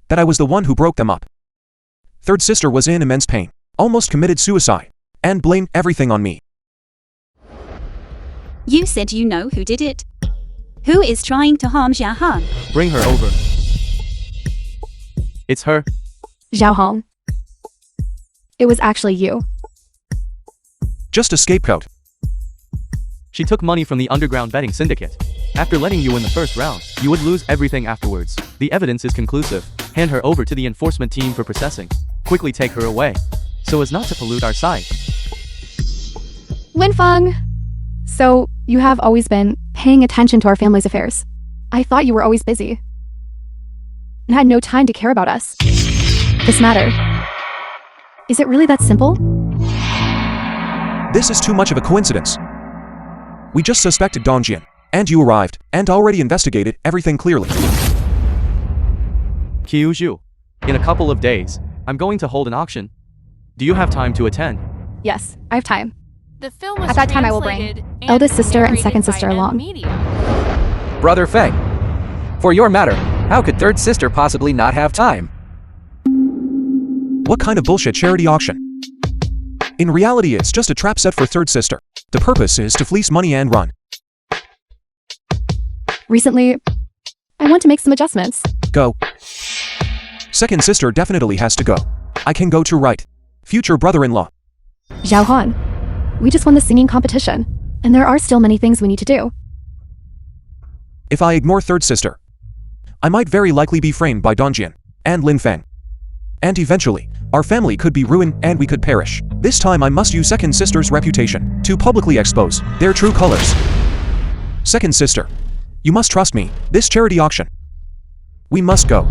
that I was the one who broke them up. Third sister was in immense pain, almost committed suicide, and blamed everything on me. You said you know who did it. Who is trying to harm Zhao Han? Bring her over. It's her. Zhao Hong. It was actually you. Just a scapegoat. She took money from the underground betting syndicate. After letting you win the first round, you would lose everything afterwards. The evidence is conclusive. Hand her over to the enforcement team for processing. Quickly take her away, so as not to pollute our site. Linfeng! So, you have always been paying attention to our family's affairs. I thought you were always busy and had no time to care about us. This matter Is it really that simple? This is too much of a coincidence. We just suspected Dongjian, and you arrived, and already investigated everything clearly. Kyushu, in a couple of days, I'm going to hold an auction. Do you have time to attend? Yes, I have time. The film was At that time I will bring translated and eldest sister and narrated second by sister M along. Media. Brother Feng. For your matter, how could third sister possibly not have time? What kind of bullshit charity auction? In reality, it's just a trap set for third sister. The purpose is to fleece money and run. Recently, I want to make some adjustments. Go. Second sister definitely has to go. I can go to right. Future brother-in-law. Zhao Han, we just won the singing competition, and there are still many things we need to do. If I ignore third sister, I might very likely be framed by Dongjian and Lin Feng. And eventually, our family could be ruined and we could perish. This time I must use second sister's reputation to publicly expose their true colors. Second sister, you must trust me. This charity auction. We must go.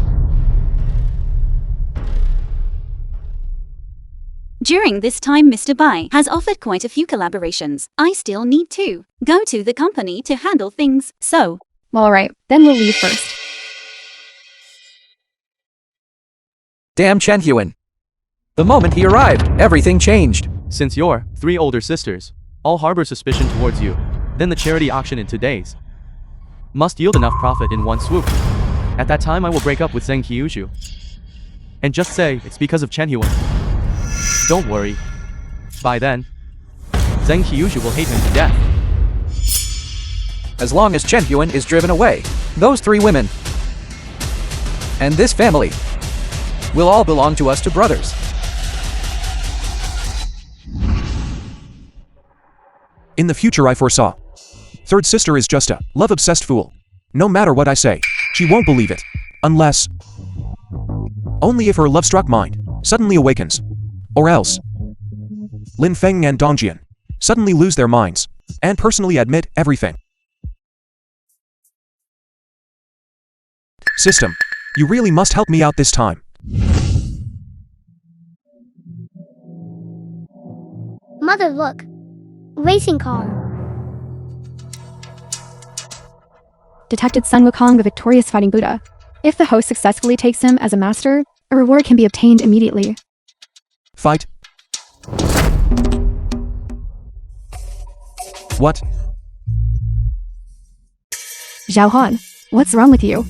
During this time, Mr. Bai has offered quite a few collaborations. I still need to go to the company to handle things, so Well, alright, then we'll leave first. Damn Chen Huan. The moment he arrived, everything changed. Since your 3 older sisters all harbor suspicion towards you, then the charity auction in 2 days must yield enough profit in one swoop. At that time I will break up with Zheng Kyushu and just say it's because of Chen Huan. Don't worry. By then, Zheng Kyushu will hate him to death. As long as Chen Huan is driven away, those 3 women and this family will all belong to us two brothers. In the future I foresaw. Third sister is just a love-obsessed fool. No matter what I say, she won't believe it. Unless... only if her love-struck mind suddenly awakens. Or else... Lin Feng and Dongjian suddenly lose their minds and personally admit everything. System, you really must help me out this time. Mother, look. Racing car. Detected Sun Wukong, the victorious fighting Buddha. If the host successfully takes him as a master, a reward can be obtained immediately. Fight. What? Zhao Han, what's wrong with you?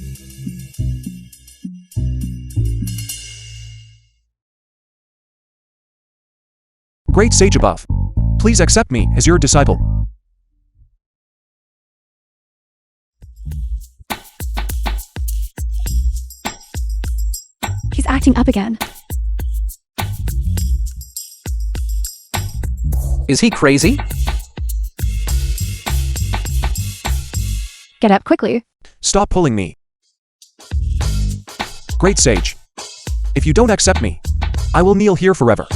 Great sage above. Please accept me as your disciple. He's acting up again. Is he crazy? Get up quickly. Stop pulling me. Great sage. If you don't accept me, I will kneel here forever.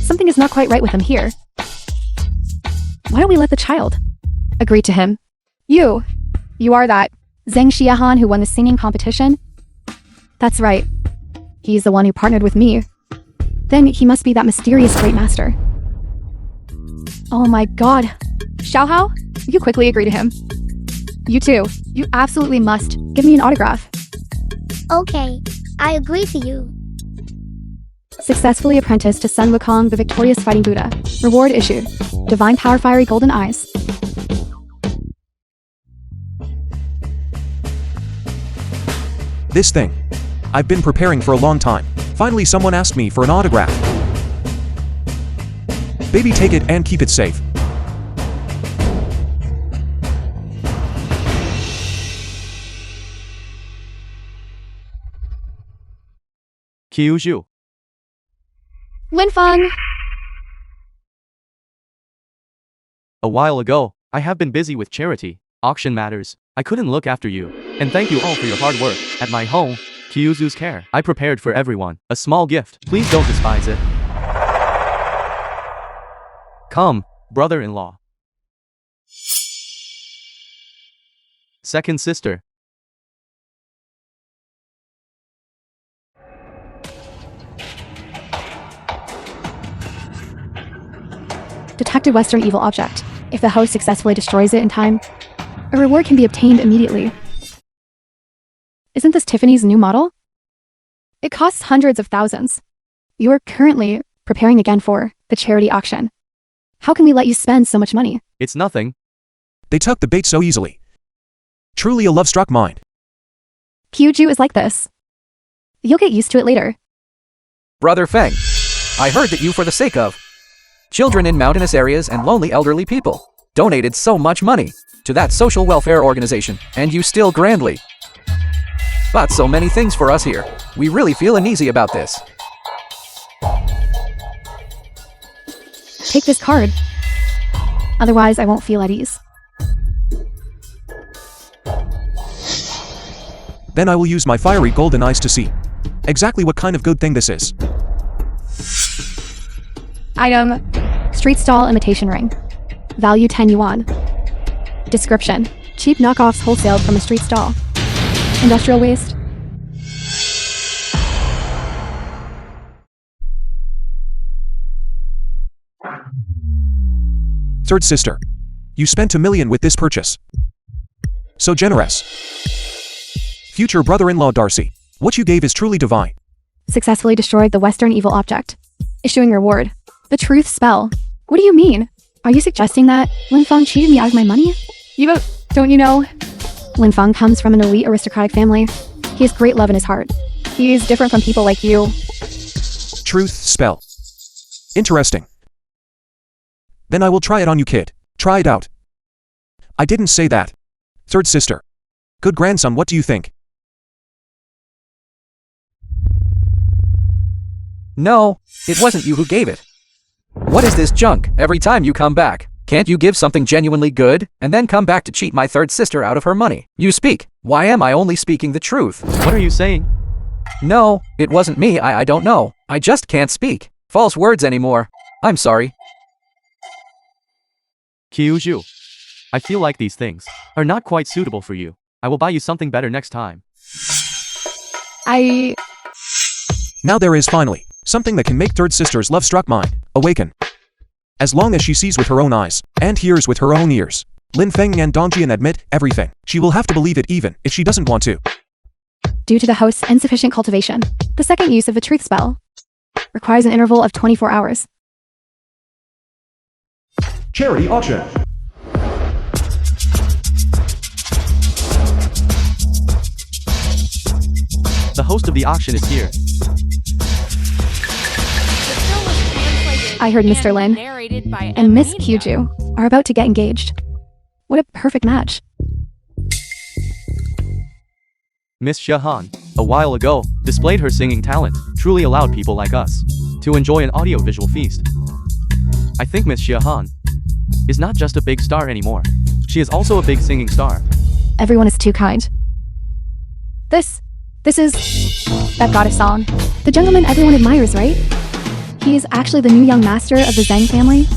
Something is not quite right with him here. Why don't we let the child agree to him? You are that Zheng Xiahan who won the singing competition? That's right. He's the one who partnered with me. Then he must be that mysterious great master. Oh my god. Xiaohao, you quickly agree to him. You too. You absolutely must. Give me an autograph. Okay, I agree to you. Successfully apprenticed to Sun Wukong, the victorious fighting Buddha. Reward issued. Divine Power Fiery Golden Eyes. This thing. I've been preparing for a long time. Finally someone asked me for an autograph. Baby, take it and keep it safe. Kyushu. Linfeng! A while ago, I have been busy with charity, auction matters. I couldn't look after you. And thank you all for your hard work. At my home, Kyuzu's care, I prepared for everyone a small gift. Please don't despise it. Come, brother-in-law. Second sister. detected Western evil object. If the host successfully destroys it in time, a reward can be obtained immediately. Isn't this Tiffany's new model? It costs hundreds of thousands. You are currently preparing again for the charity auction. How can we let you spend so much money? It's nothing. They took the bait so easily. Truly a love-struck mind. Kyuju is like this. You'll get used to it later. Brother Feng, I heard that you, for the sake of children in mountainous areas and lonely elderly people, donated so much money to that social welfare organization, and you still grandly bought so many things for us here. We really feel uneasy about this. Take this card. Otherwise, I won't feel at ease. Then I will use my fiery golden eyes to see exactly what kind of good thing this is. Item: street stall imitation ring. Value 10 yuan. Description: cheap knockoffs wholesaled from a street stall. Industrial waste. Third sister, you spent $1 million with this purchase. So generous. Future brother-in-law Darcy, what you gave is truly divine. Successfully destroyed the Western evil object. Issuing reward: the truth spell. What do you mean? Are you suggesting that Lin Fang cheated me out of my money? Don't you know? Lin Fang comes from an elite aristocratic family. He has great love in his heart. He is different from people like you. Truth spell. Interesting. Then I will try it on you, kid. Try it out. I didn't say that. Third sister. Good grandson, what do you think? No, it wasn't you who gave it. What is this junk? Every time you come back, can't you give something genuinely good, and then come back to cheat my third sister out of her money? You speak. Why am I only speaking the truth? What are you saying? No, it wasn't me. I don't know. I just can't speak false words anymore. I'm sorry. Kyuju, I feel like these things are not quite suitable for you. I will buy you something better next time. Now there is finally something that can make third sister's love-struck mind awaken. As long as she sees with her own eyes and hears with her own ears, Lin Feng and Dongjian admit everything. She will have to believe it even if she doesn't want to. Due to the host's insufficient cultivation, the second use of the truth spell requires an interval of 24 hours. Charity auction. The host of the auction is here. The film was translated I heard Mr. and Lin narrated by and Miss Media. Kyuju are about to get engaged. What a perfect match. Miss Shahan, a while ago, displayed her singing talent, truly allowed people like us to enjoy an audio-visual feast. I think Miss Shahan is not just a big star anymore. She is also a big singing star. Everyone is too kind. This is that goddess song. The gentleman everyone admires, right? He is actually the new young master of the Zhang family.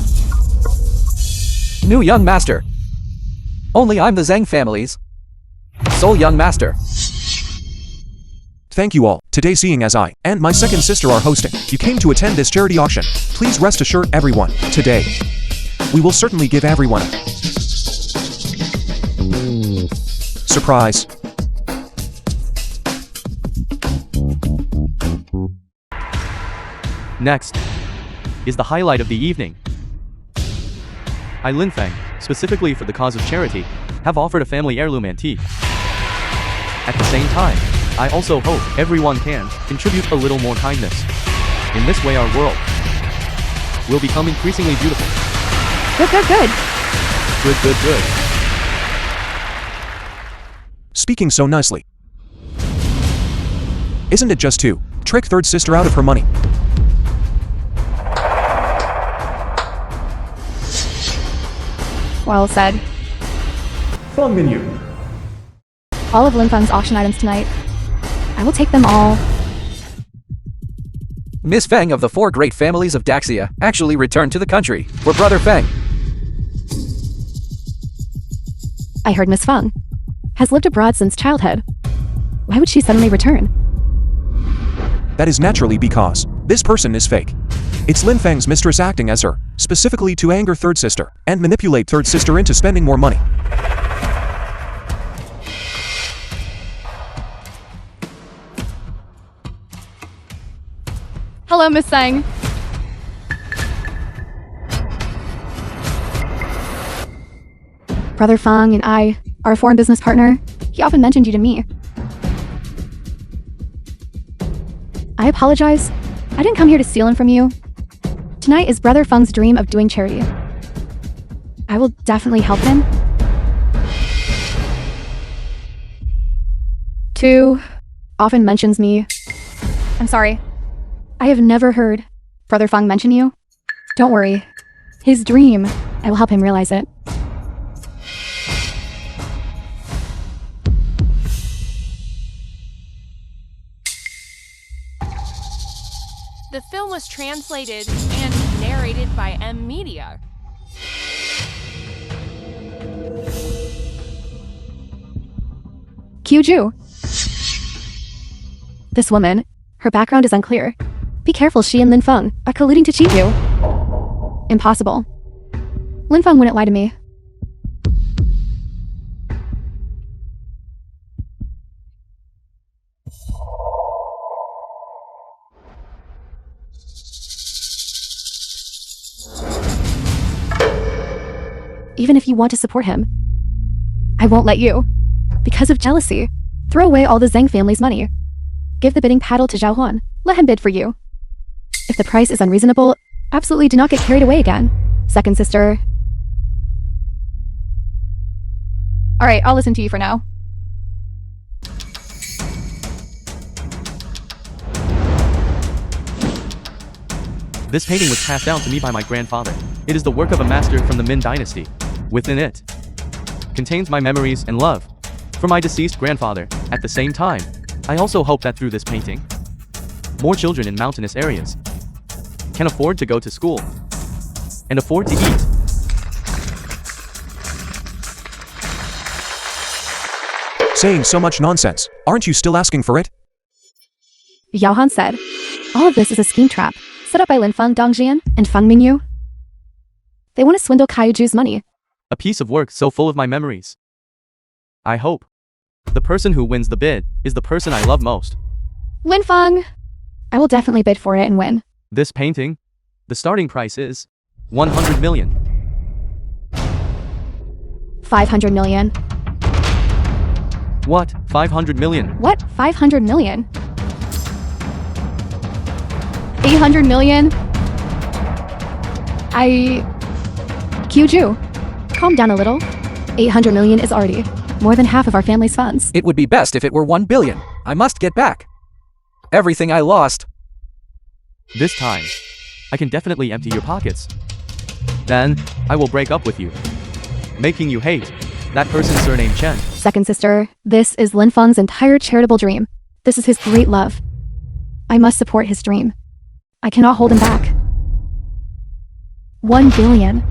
New young master. Only I'm the Zhang family's sole young master. Thank you all. Today, seeing as I and my second sister are hosting, you came to attend this charity auction. Please rest assured, everyone, today we will certainly give everyone a surprise. Next is the highlight of the evening. I, Lin Feng, specifically for the cause of charity, have offered a family heirloom antique. At the same time, I also hope everyone can contribute a little more kindness. In this way, our world will become increasingly beautiful. Good. Good. Speaking so nicely. Isn't it just to trick third sister out of her money? Well said. Fun menu. All of Lin Feng's auction items tonight. I will take them all. Miss Feng of the four great families of Daxia actually returned to the country for Brother Feng. I heard Miss Feng has lived abroad since childhood. Why would she suddenly return? That is naturally because This person is fake. It's Lin Fang's mistress acting as her, specifically to anger third sister, and manipulate third sister into spending more money. Hello, Miss Sang. Brother Fang and I are a foreign business partner. He often mentioned you to me. I apologize. I didn't come here to steal him from you. Tonight is Brother Feng's dream of doing charity. I will definitely help him. 2 often mentions me. I'm sorry. I have never heard Brother Feng mention you. Don't worry. His dream, I will help him realize it. The film was translated and narrated by M Media. Kyuju. This woman, her background is unclear. Be careful, she and Lin Feng are colluding to cheat you. Impossible. Lin Feng wouldn't lie to me. Even if you want to support him, I won't let you. Because of jealousy, throw away all the Zhang family's money. Give the bidding paddle to Zhao Huan. Let him bid for you. If the price is unreasonable, absolutely do not get carried away again. Second sister. Alright, I'll listen to you for now. This painting was passed down to me by my grandfather. It is the work of a master from the Min dynasty. Within it contains my memories and love for my deceased grandfather. At the same time, I also hope that through this painting, more children in mountainous areas can afford to go to school and afford to eat. Saying so much nonsense. Aren't you still asking for it? Yao Han said, all of this is a scheme trap set up by Lin Feng Dongjian and Feng Mingyu. They want to swindle Kaiju's money. A piece of work so full of my memories. I hope the person who wins the bid is the person I love most. Lin Feng! I will definitely bid for it and win. This painting, the starting price is 100 million. 500 million. What? 500 million? What? 500 million? 800 million? Kyuju, calm down a little. 800 million is already more than half of our family's funds. It would be best if it were 1 billion. I must get back everything I lost. This time, I can definitely empty your pockets. Then, I will break up with you, making you hate that person's surname Chen. Second sister, this is Lin Feng's entire charitable dream. This is his great love. I must support his dream. I cannot hold him back. 1 billion.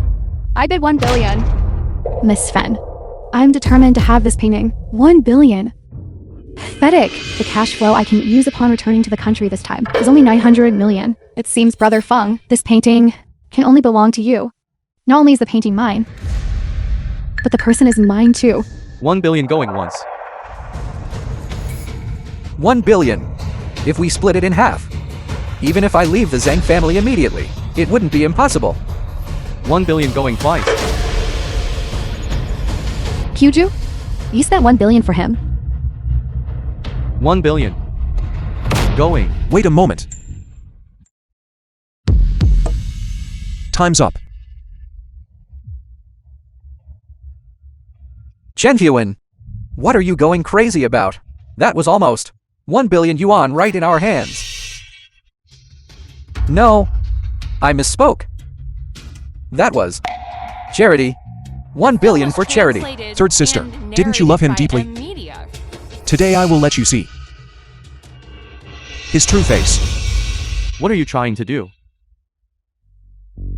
I bid 1 billion. Miss Fen, I'm determined to have this painting. 1 billion. Pathetic. The cash flow I can use upon returning to the country this time is only 900 million. It seems, Brother Feng, this painting can only belong to you. Not only is the painting mine, but the person is mine too. 1 billion going once. 1 billion. If we split it in half. Even if I leave the Zhang family immediately, it wouldn't be impossible. 1 billion going twice. Kyuju, you spent 1 billion for him. 1 billion. Going. Wait a moment. Time's up. Chen Huan, what are you going crazy about? That was almost 1 billion yuan right in our hands. No, I misspoke. That was charity. 1 billion for charity. Third sister, didn't you love him deeply? Today I will let you see his true face. What are you trying to do?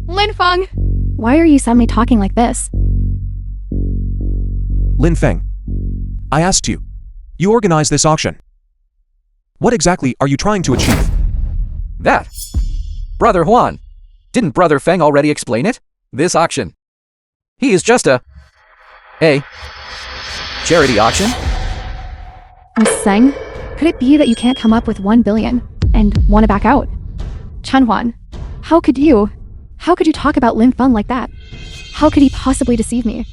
Lin Feng! Why are you suddenly talking like this? Lin Feng, I asked you. You organized this auction. What exactly are you trying to achieve? That. Brother Huan. Didn't Brother Feng already explain it? This auction. He is just a charity auction? Miss Seng, could it be that you can't come up with 1 billion and want to back out? Chanhuan, how could you talk about Lin Feng like that? How could he possibly deceive me?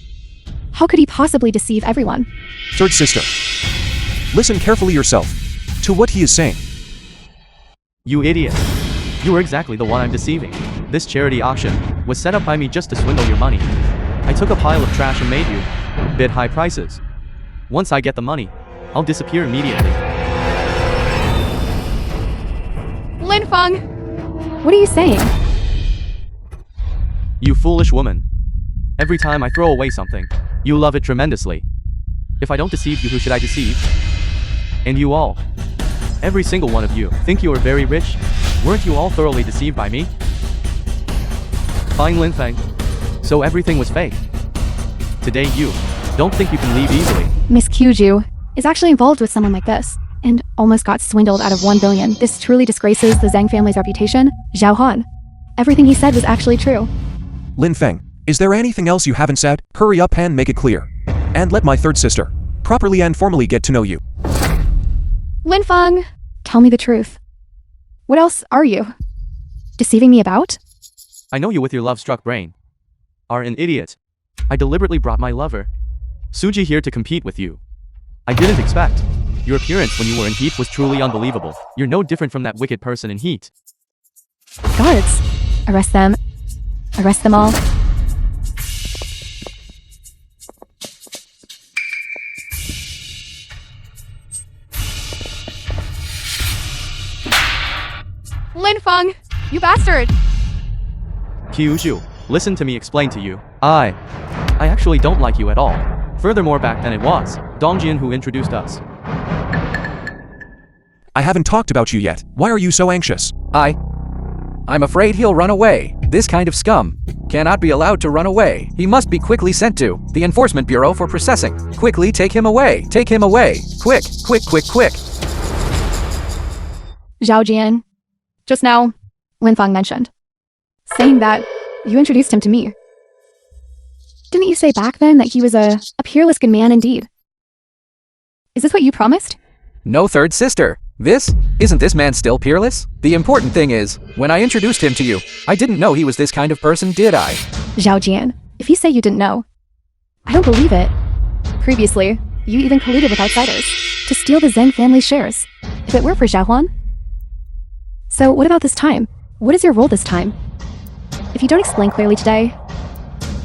How could he possibly deceive everyone? Third sister. Listen carefully yourself to what he is saying. You idiot. You are exactly the one I'm deceiving. This charity auction was set up by me just to swindle your money. I took a pile of trash and made you bid high prices. Once I get the money, I'll disappear immediately. Lin Feng! What are you saying? You foolish woman. Every time I throw away something, you love it tremendously. If I don't deceive you, who should I deceive? And you all. Every single one of you think you are very rich? Weren't you all thoroughly deceived by me? Fine, Lin Feng. So everything was fake. Today you don't think you can leave easily. Miss Kyuju is actually involved with someone like this and almost got swindled out of 1 billion. This truly disgraces the Zhang family's reputation. Zhao Han. Everything he said was actually true. Lin Feng, is there anything else you haven't said? Hurry up and make it clear. And let my third sister properly and formally get to know you. Lin Feng, tell me the truth. What else are you deceiving me about? I know you with your love-struck brain are an idiot. I deliberately brought my lover, Suji, here to compete with you. I didn't expect. Your appearance when you were in Heat was truly unbelievable. You're no different from that wicked person in Heat. Guards. Arrest them. Arrest them all. Lin Feng, you bastard! Kyushu, listen to me explain to you. I actually don't like you at all. Furthermore, back then it was Dongjian who introduced us. I haven't talked about you yet. Why are you so anxious? I'm afraid he'll run away. This kind of scum cannot be allowed to run away. He must be quickly sent to the Enforcement Bureau for processing. Quickly take him away. Take him away. Quick, quick, quick, quick. Zhao Jian. Just now, Lin Feng mentioned, saying that you introduced him to me. Didn't you say back then that he was a peerless good man indeed? Is this what you promised? No, third sister. Isn't this man still peerless? The important thing is, when I introduced him to you, I didn't know he was this kind of person, did I? Zhao Jian, if you say you didn't know, I don't believe it. Previously, you even colluded with outsiders to steal the Zheng family shares. If it were for Zhao Huan. So what about this time? What is your role this time? If you don't explain clearly today,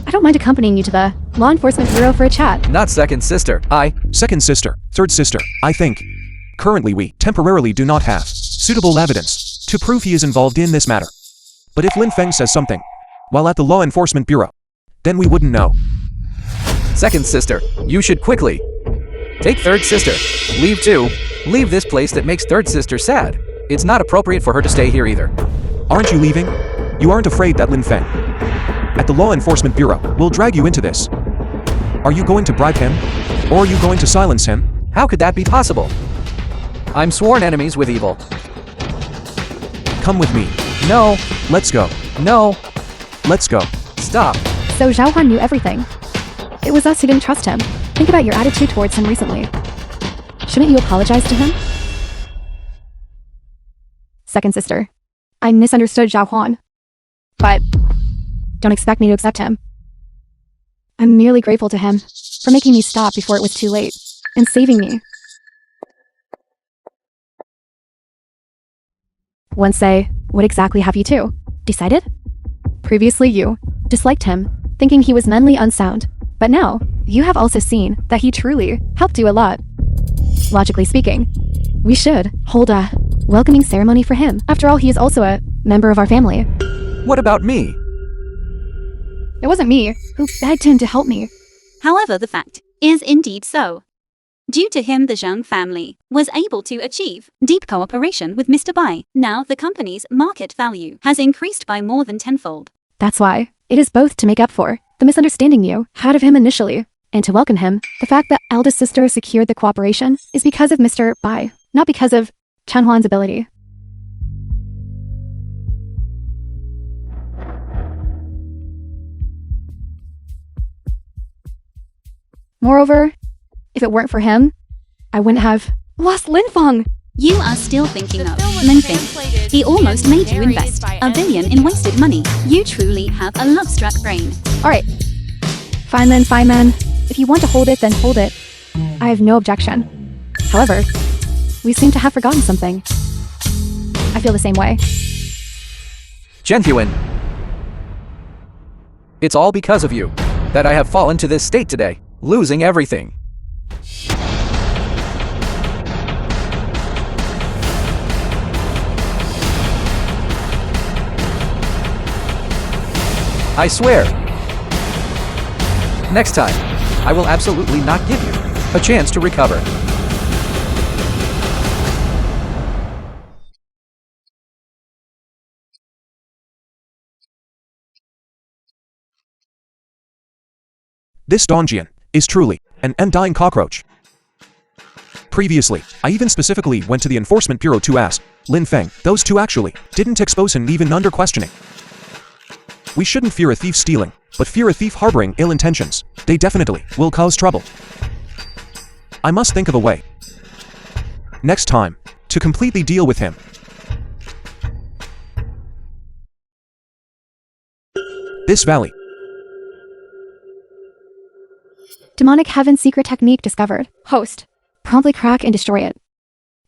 I don't mind accompanying you to the Law Enforcement Bureau for a chat. Not second sister. Second sister, third sister, I think. Currently we temporarily do not have suitable evidence to prove he is involved in this matter. But if Lin Feng says something while at the Law Enforcement Bureau, then we wouldn't know. Second sister, you should quickly take third sister. Leave too. Leave this place that makes third sister sad. It's not appropriate for her to stay here either. Aren't you leaving? You aren't afraid that Lin Feng at the Law Enforcement Bureau will drag you into this? Are you going to bribe him? Or are you going to silence him? How could that be possible? I'm sworn enemies with evil. Come with me. No. Let's go. No. Let's go. Stop. So Zhao Huan knew everything. It was us who didn't trust him. Think about your attitude towards him recently. Shouldn't you apologize to him? Second sister, I misunderstood Zhao Huan. But don't expect me to accept him. I'm merely grateful to him for making me stop before it was too late and saving me. One say, what exactly have you two decided? Previously you disliked him, thinking he was mentally unsound, but now you have also seen that he truly helped you a lot. Logically speaking, we should hold a welcoming ceremony for him. After all, he is also a member of our family. What about me? It wasn't me who begged him to help me. However, the fact is indeed so. Due to him, the Zhang family was able to achieve deep cooperation with Mr. Bai. Now the company's market value has increased by more than tenfold. That's why it is both to make up for the misunderstanding you had of him initially, and to welcome him. The fact that eldest sister secured the cooperation is because of Mr. Bai, not because of Chanhuan's ability. Moreover, if it weren't for him, I wouldn't have lost Lin Fang. You are still thinking The of film was Lin Fang. translated He almost and made you narrated invest by $1 billion in wasted money. You truly have a love-struck brain. Alright. Fine then. If you want to hold it, then hold it. I have no objection. However, we seem to have forgotten something. I feel the same way. Genuine. It's all because of you that I have fallen to this state today, losing everything. I swear. Next time, I will absolutely not give you a chance to recover. This Dongjin is truly an undying cockroach. Previously, I even specifically went to the Enforcement Bureau to ask Lin Feng. Those two actually didn't expose him even under questioning. We shouldn't fear a thief stealing, but fear a thief harboring ill intentions. They definitely will cause trouble. I must think of a way next time to completely deal with him. This valley. Demonic Heaven secret technique discovered. Host. Promptly crack and destroy it.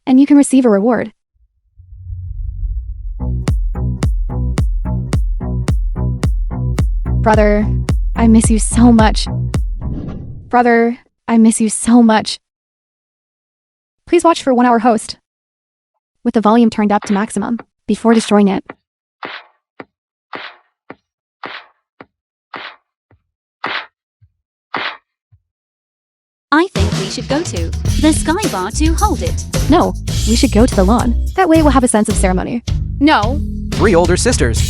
And you can receive a reward. Brother, I miss you so much. Brother, I miss you so much. Please watch for 1 hour host. With the volume turned up to maximum, before destroying it. I think we should go to the Sky Bar to hold it. No, we should go to the lawn. That way we'll have a sense of ceremony. No. 3 older sisters.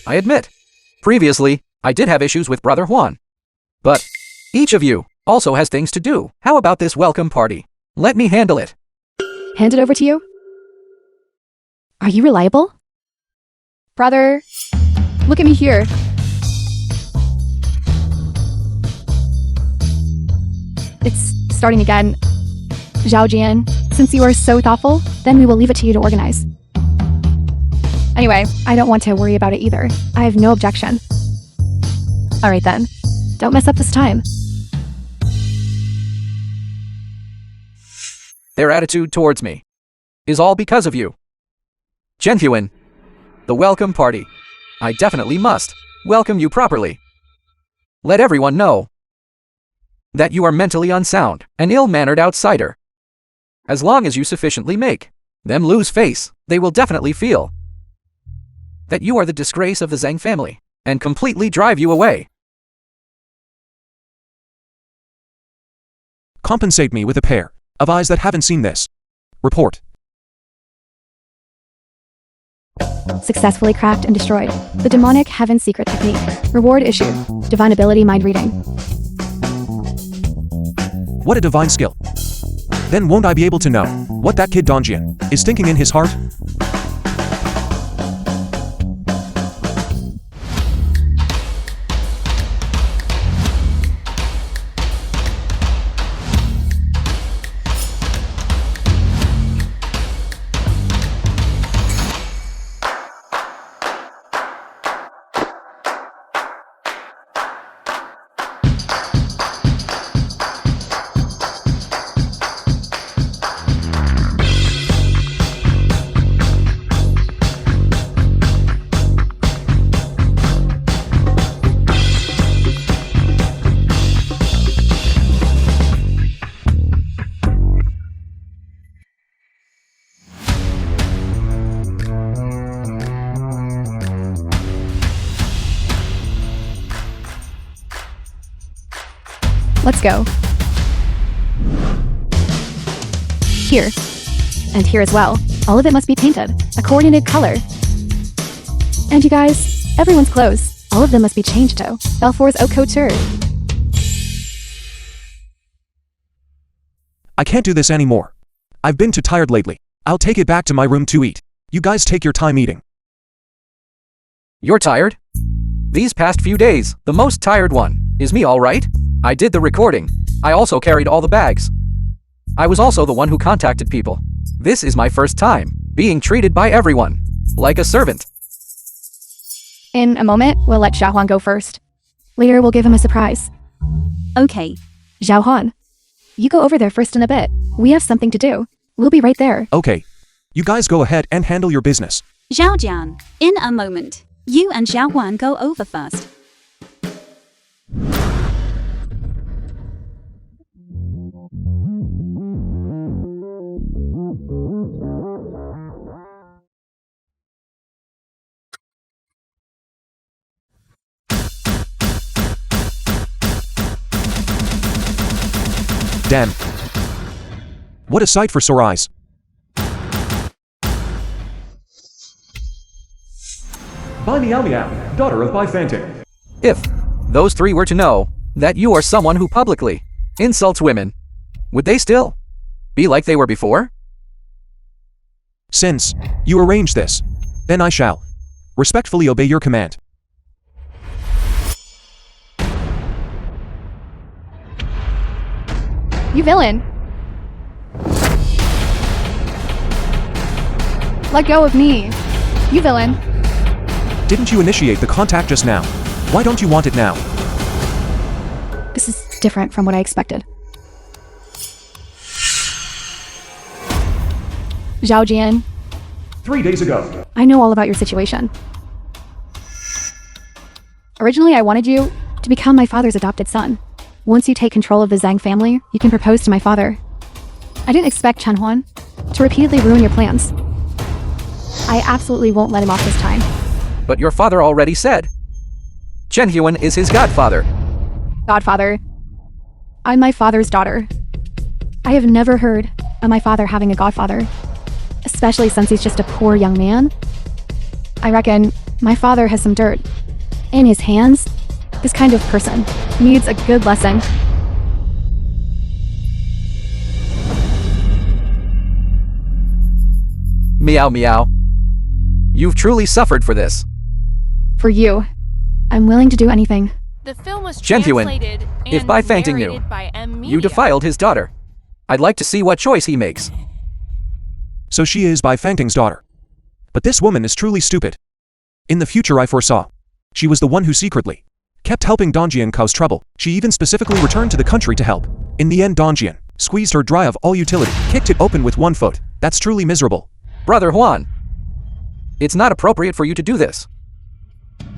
I admit, previously, I did have issues with Brother Juan. But each of you also has things to do. How about this welcome party? Let me handle it. Hand it over to you? Are you reliable? Brother, look at me here. It's starting again. Zhao Jian, since you are so thoughtful, then we will leave it to you to organize. Anyway, I don't want to worry about it either. I have no objection. Alright then. Don't mess up this time. Their attitude towards me is all because of you. Genuine. The welcome party. I definitely must welcome you properly. Let everyone know that you are mentally unsound, an ill-mannered outsider. As long as you sufficiently make them lose face, they will definitely feel that you are the disgrace of the Zhang family and completely drive you away. Compensate me with a pair of eyes that haven't seen this. Report. Successfully cracked and destroyed. The Demonic Heaven secret technique. Reward issued. Divine ability mind reading. What a divine skill. Then won't I be able to know what that kid Dongjin is thinking in his heart? Let's go. Here. And here as well. All of it must be painted. A coordinated color. And you guys, everyone's clothes. All of them must be changed to Belfour's haute couture. I can't do this anymore. I've been too tired lately. I'll take it back to my room to eat. You guys take your time eating. You're tired? These past few days, the most tired one is me, all right? I did the recording. I also carried all the bags. I was also the one who contacted people. This is my first time being treated by everyone like a servant. In a moment, we'll let Xiaohuan go first. Later, we'll give him a surprise. Okay. Xiaohuan, you go over there first in a bit. We have something to do. We'll be right there. Okay. You guys go ahead and handle your business. Zhao Jian, in a moment. You and Xiao Huan go over first. Damn. What a sight for sore eyes. Bai Meow Meow, daughter of Bai Fang Ting. If those three were to know that you are someone who publicly insults women, would they still be like they were before? Since you arranged this, then I shall respectfully obey your command. You villain! Let go of me. You villain. Didn't you initiate the contact just now? Why don't you want it now? This is different from what I expected. Zhao Jian, 3 days ago. I know all about your situation. Originally, I wanted you to become my father's adopted son. Once you take control of the Zhang family, you can propose to my father. I didn't expect Chen Huan to repeatedly ruin your plans. I absolutely won't let him off this time. But your father already said Chen Huan is his godfather. Godfather. I'm my father's daughter. I have never heard of my father having a godfather, especially since he's just a poor young man. I reckon my father has some dirt in his hands. This kind of person needs a good lesson. Meow meow. You've truly suffered for this. For you, I'm willing to do anything. The film was Chen Huan, translated if and Bai Fang Ting knew narrated by M. you Media. defiled his daughter, I'd like to see what choice he makes. So she is Bai Fang Ting's daughter. But this woman is truly stupid. In the future I foresaw. She was the one who secretly kept helping Dongjian cause trouble. She even specifically returned to the country to help. In the end, Dongjian squeezed her dry of all utility, kicked it open with one foot. That's truly miserable. Brother Huan, it's not appropriate for you to do this.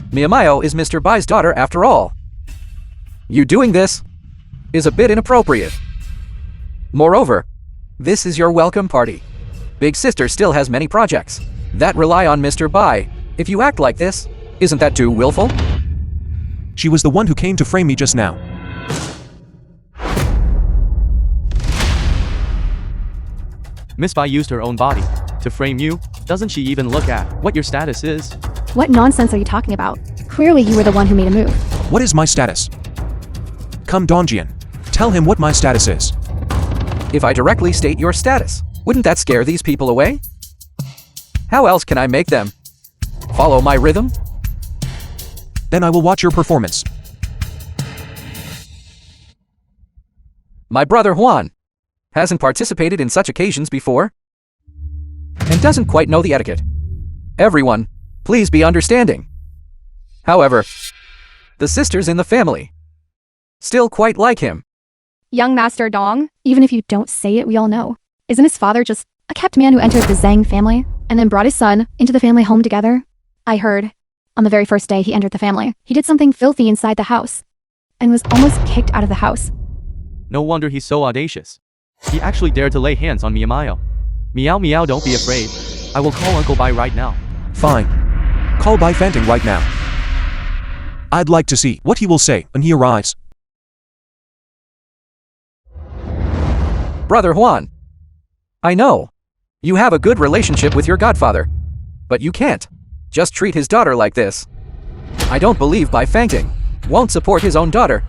Miyamayo is Mr. Bai's daughter after all. You doing this is a bit inappropriate. Moreover, this is your welcome party. Big sister still has many projects that rely on Mr. Bai. If you act like this, isn't that too willful? She was the one who came to frame me just now. Miss Bai used her own body to frame you. Doesn't she even look at what your status is? What nonsense are you talking about? Clearly you were the one who made a move. What is my status? Come Dongjian, tell him what my status is. If I directly state your status, wouldn't that scare these people away? How else can I make them follow my rhythm? Then I will watch your performance. My brother Huan hasn't participated in such occasions before and doesn't quite know the etiquette. Everyone, please be understanding. However, the sisters in the family still quite like him. Young Master Dong, even if you don't say it, we all know. Isn't his father just a kept man who entered the Zhang family and then brought his son into the family home together? I heard, on the very first day he entered the family, he did something filthy inside the house and was almost kicked out of the house. No wonder he's so audacious. He actually dared to lay hands on Miyamayo. Meow meow, don't be afraid. I will call Uncle Bai right now. Fine. Call Bai Fang Ting right now. I'd like to see what he will say when he arrives. Brother Huan, I know you have a good relationship with your godfather, but you can't just treat his daughter like this. I don't believe Bai Fang Ting won't support his own daughter,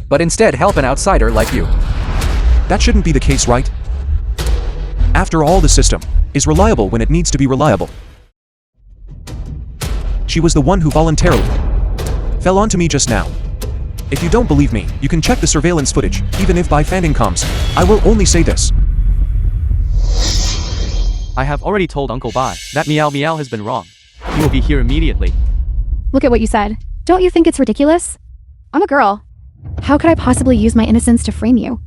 but instead help an outsider like you. That shouldn't be the case, right? After all, the system is reliable when it needs to be reliable. She was the one who voluntarily fell onto me just now. If you don't believe me, you can check the surveillance footage. Even if Bai Fang Ting comes, I will only say this. I have already told Uncle Bai that Meow Meow has been wrong. He will be here immediately. Look at what you said. Don't you think it's ridiculous? I'm a girl. How could I possibly use my innocence to frame you?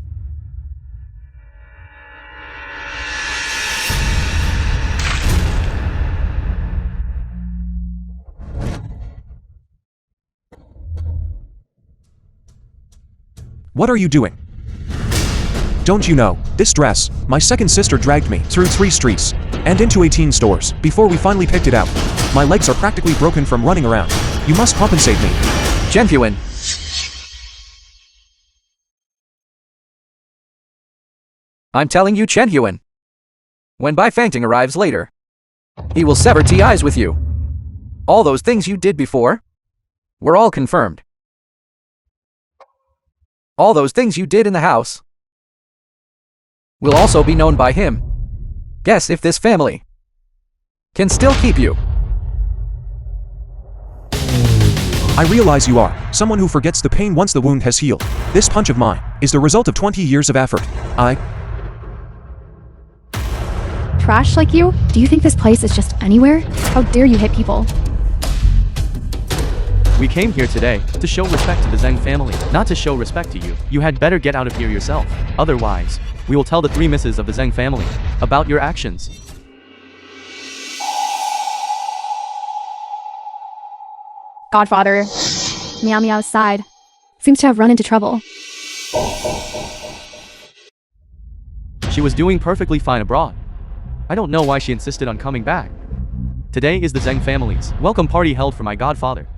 What are you doing? Don't you know, this dress, my second sister dragged me through 3 streets and into 18 stores before we finally picked it out. My legs are practically broken from running around. You must compensate me. Zhenfuan. I'm telling you, Zhenfuan. When Bai Fang Ting arrives later, he will sever ties with you. All those things you did before were all confirmed. All those things you did in the house will also be known by him. Guess if this family can still keep you. I realize you are someone who forgets the pain once the wound has healed. This punch of mine is the result of 20 years of effort. Trash like you? Do you think this place is just anywhere? How dare you hit people? We came here today to show respect to the Zheng family, not to show respect to you. You had better get out of here yourself. Otherwise, we will tell the 3 misses of the Zheng family about your actions. Godfather. Meow Meow's side seems to have run into trouble. She was doing perfectly fine abroad. I don't know why she insisted on coming back. Today is the Zheng family's welcome party held for my godfather.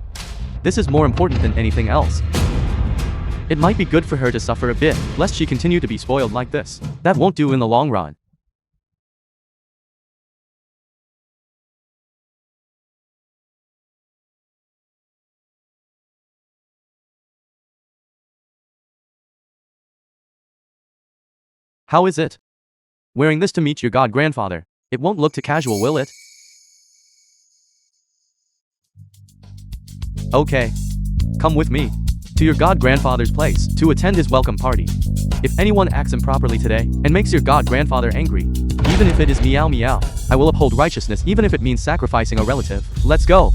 This is more important than anything else. It might be good for her to suffer a bit, lest she continue to be spoiled like this. That won't do in the long run. How is it? Wearing this to meet your god-grandfather. It won't look too casual, will it? Okay. Come with me to your god-grandfather's place to attend his welcome party. If anyone acts improperly today and makes your god-grandfather angry, even if it is Meow Meow, I will uphold righteousness even if it means sacrificing a relative. Let's go.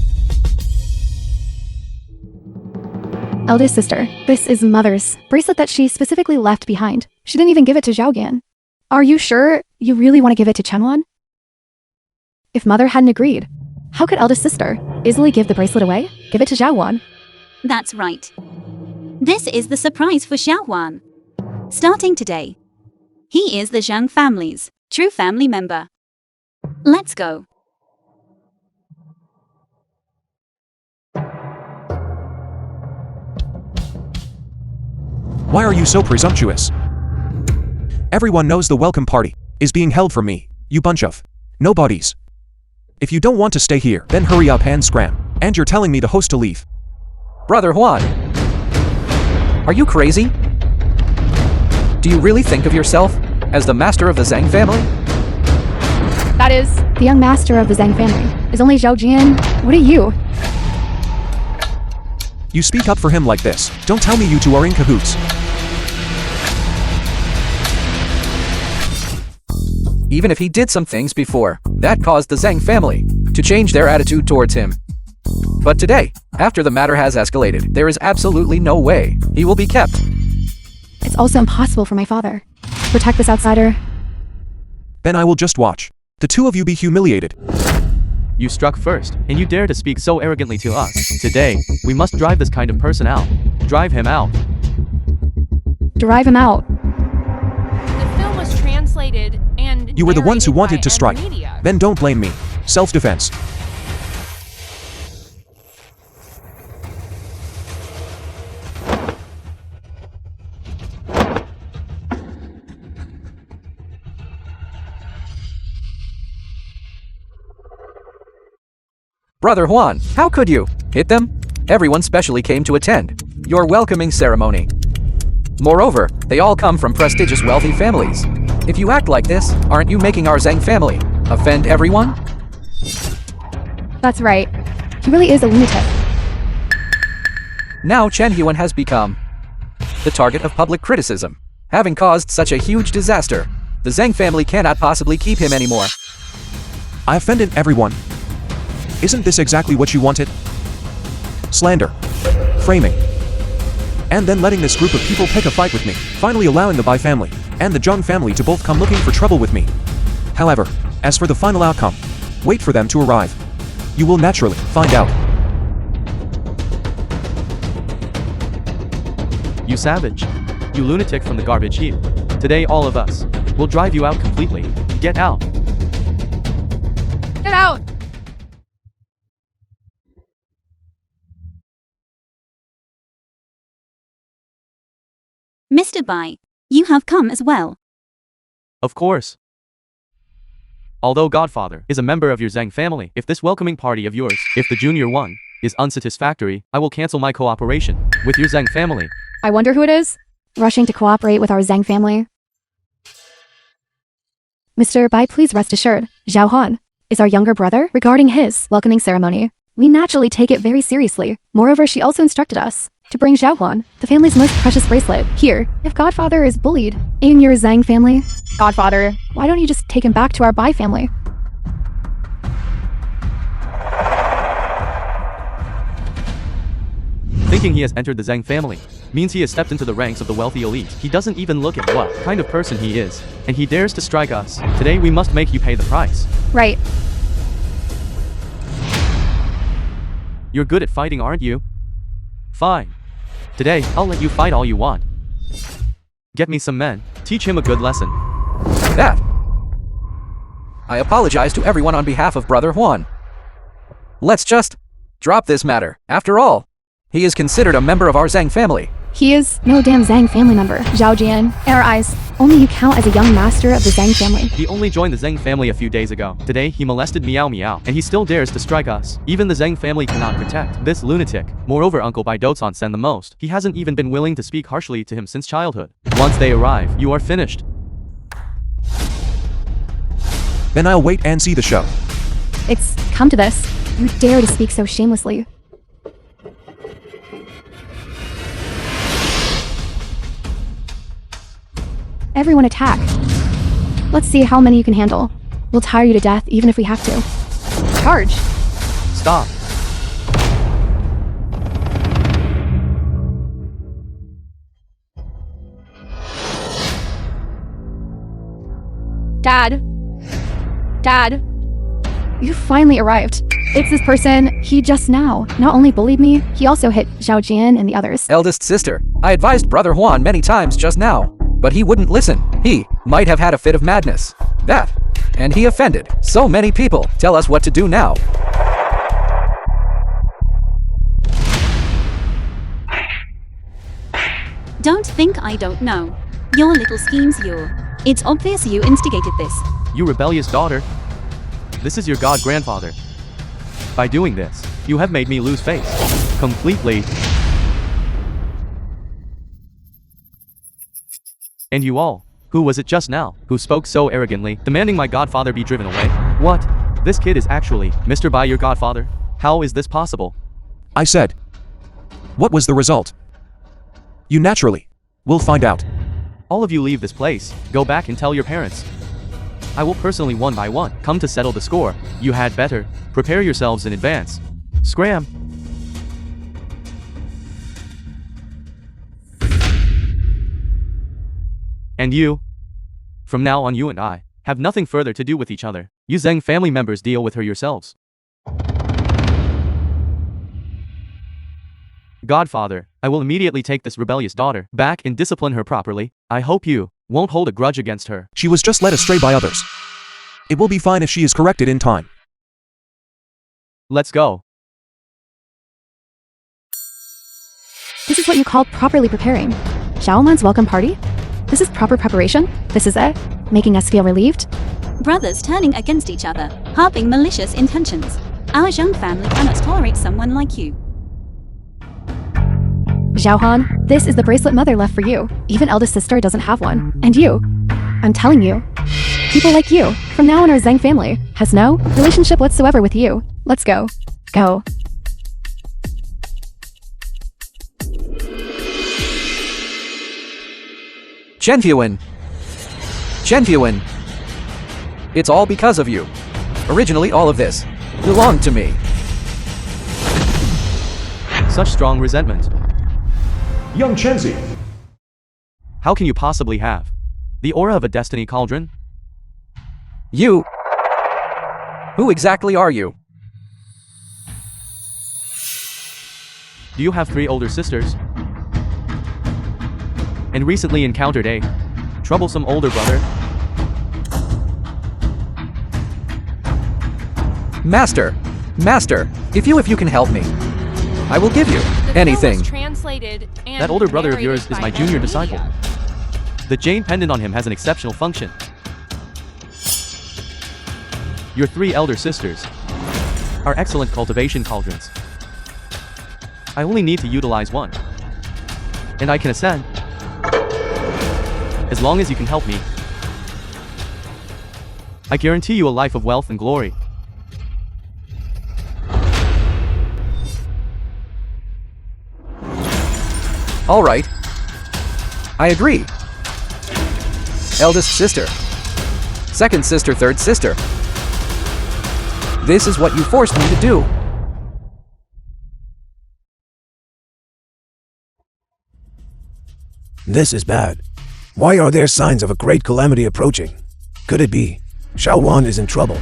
Eldest sister, this is Mother's bracelet that she specifically left behind. She didn't even give it to Zhaogan. Are you sure you really want to give it to Chenwan? If Mother hadn't agreed, how could eldest sister easily give the bracelet away? Give it to Zhaowan. That's right. This is the surprise for Xiaowan. Starting today, he is the Zhang family's true family member. Let's go. Why are you so presumptuous? Everyone knows the welcome party is being held for me, you bunch of nobodies. If you don't want to stay here, then hurry up and scram. And you're telling me the host to leave. Brother Huan, are you crazy? Do you really think of yourself as the master of the Zhang family? That is, the young master of the Zhang family is only Zhao Jian. What are you? You speak up for him like this. Don't tell me you two are in cahoots. Even if he did some things before, that caused the Zhang family to change their attitude towards him. But today, after the matter has escalated, there is absolutely no way he will be kept. It's also impossible for my father to protect this outsider. Then I will just watch the 2 of you be humiliated. You struck first, and you dare to speak so arrogantly to us. Today, we must drive this kind of person out. Drive him out. Drive him out. The film was translated and You were the ones who narrated wanted by to strike. Media. Then don't blame me. Self-defense. Brother Huan, how could you hit them? Everyone specially came to attend your welcoming ceremony. Moreover, they all come from prestigious wealthy families. If you act like this, aren't you making our Zhang family offend everyone? That's right. He really is a lunatic. Now Chen Huan has become the target of public criticism. Having caused such a huge disaster, the Zhang family cannot possibly keep him anymore. I offended everyone. Isn't this exactly what you wanted? Slander. Framing. And then letting this group of people pick a fight with me, finally allowing the Bai family and the Zhang family to both come looking for trouble with me. However, as for the final outcome, wait for them to arrive. You will naturally find out. You savage. You lunatic from the garbage heap. Today all of us will drive you out completely. Get out. Get out! Mr. Bai, you have come as well. Of course. Although Godfather is a member of your Zhang family, if this welcoming party of yours, if the junior one, is unsatisfactory, I will cancel my cooperation with your Zhang family. I wonder who it is? Rushing to cooperate with our Zhang family. Mr. Bai, please rest assured, Zhao Han is our younger brother. Regarding his welcoming ceremony, we naturally take it very seriously. Moreover, she also instructed us to bring Zhao Han, the family's most precious bracelet, here. If Godfather is bullied in your Zhang family, Godfather, why don't you just take him back to our Bai family? Thinking he has entered the Zhang family means he has stepped into the ranks of the wealthy elite. He doesn't even look at what kind of person he is, and he dares to strike us. Today we must make you pay the price. Right. You're good at fighting, aren't you? Fine. Today, I'll let you fight all you want. Get me some men. Teach him a good lesson. That. I apologize to everyone on behalf of Brother Huan. Let's just drop this matter. After all, he is considered a member of our Zhang family. He is no damn Zhang family member. Zhao Jian, in our eyes, only you count as a young master of the Zhang family. He only joined the Zhang family a few days ago. Today, he molested Miao Miao, and he still dares to strike us. Even the Zhang family cannot protect this lunatic. Moreover, Uncle Bai Dotan send the most. He hasn't even been willing to speak harshly to him since childhood. Once they arrive, you are finished. Then I'll wait and see the show. It's come to this. You dare to speak so shamelessly. Everyone attack. Let's see how many you can handle. We'll tire you to death even if we have to. Charge. Stop. Dad. Dad. You finally arrived. It's this person. He just now not only bullied me, he also hit Zhao Jian and the others. Eldest sister, I advised Brother Huan many times just now, but he wouldn't listen. He might have had a fit of madness. That. And he offended so many people. Tell us what to do now. Don't think I don't know. Your little schemes, It's obvious you instigated this. You rebellious daughter. This is your god-grandfather. By doing this, you have made me lose faith. Completely. And you all, who was it just now, who spoke so arrogantly, demanding my godfather be driven away? What? This kid is actually Mr. Bai, your godfather? How is this possible? I said. What was the result? You naturally will find out. All of you leave this place, go back and tell your parents. I will personally one by one come to settle the score. You had better prepare yourselves in advance. Scram! And you? From now on, you and I have nothing further to do with each other. You Zhang family members deal with her yourselves. Godfather, I will immediately take this rebellious daughter back and discipline her properly. I hope you won't hold a grudge against her. She was just led astray by others. It will be fine if she is corrected in time. Let's go. This is what you call properly preparing. Xiaoman's welcome party? This is proper preparation? This is it? Making us feel relieved? Brothers turning against each other, harboring malicious intentions. Our Zhang family cannot tolerate someone like you. Zhaohan, this is the bracelet mother left for you. Even eldest sister doesn't have one. And you. I'm telling you. People like you, from now on our Zhang family, has no relationship whatsoever with you. Let's go. Go. Chen Huan. Chen Huan. It's all because of you. Originally all of this belonged to me. Such strong resentment. Young Chenzi. How can you possibly have the aura of a destiny cauldron? You. Who exactly are you? Do you have 3 older sisters? And recently encountered a troublesome older brother? Master. Master, if you can help me, I will give you The anything. film was translated and That older brother of narrated yours is by my junior Media. disciple. The Jane pendant on him has an exceptional function. Your 3 elder sisters are excellent cultivation cauldrons. I only need to utilize one, and I can ascend. As long as you can help me, I guarantee you a life of wealth and glory. All right. I agree. Eldest sister. Second sister, third sister. This is what you forced me to do. This is bad. Why are there signs of a great calamity approaching? Could it be Xiao Wan is in trouble?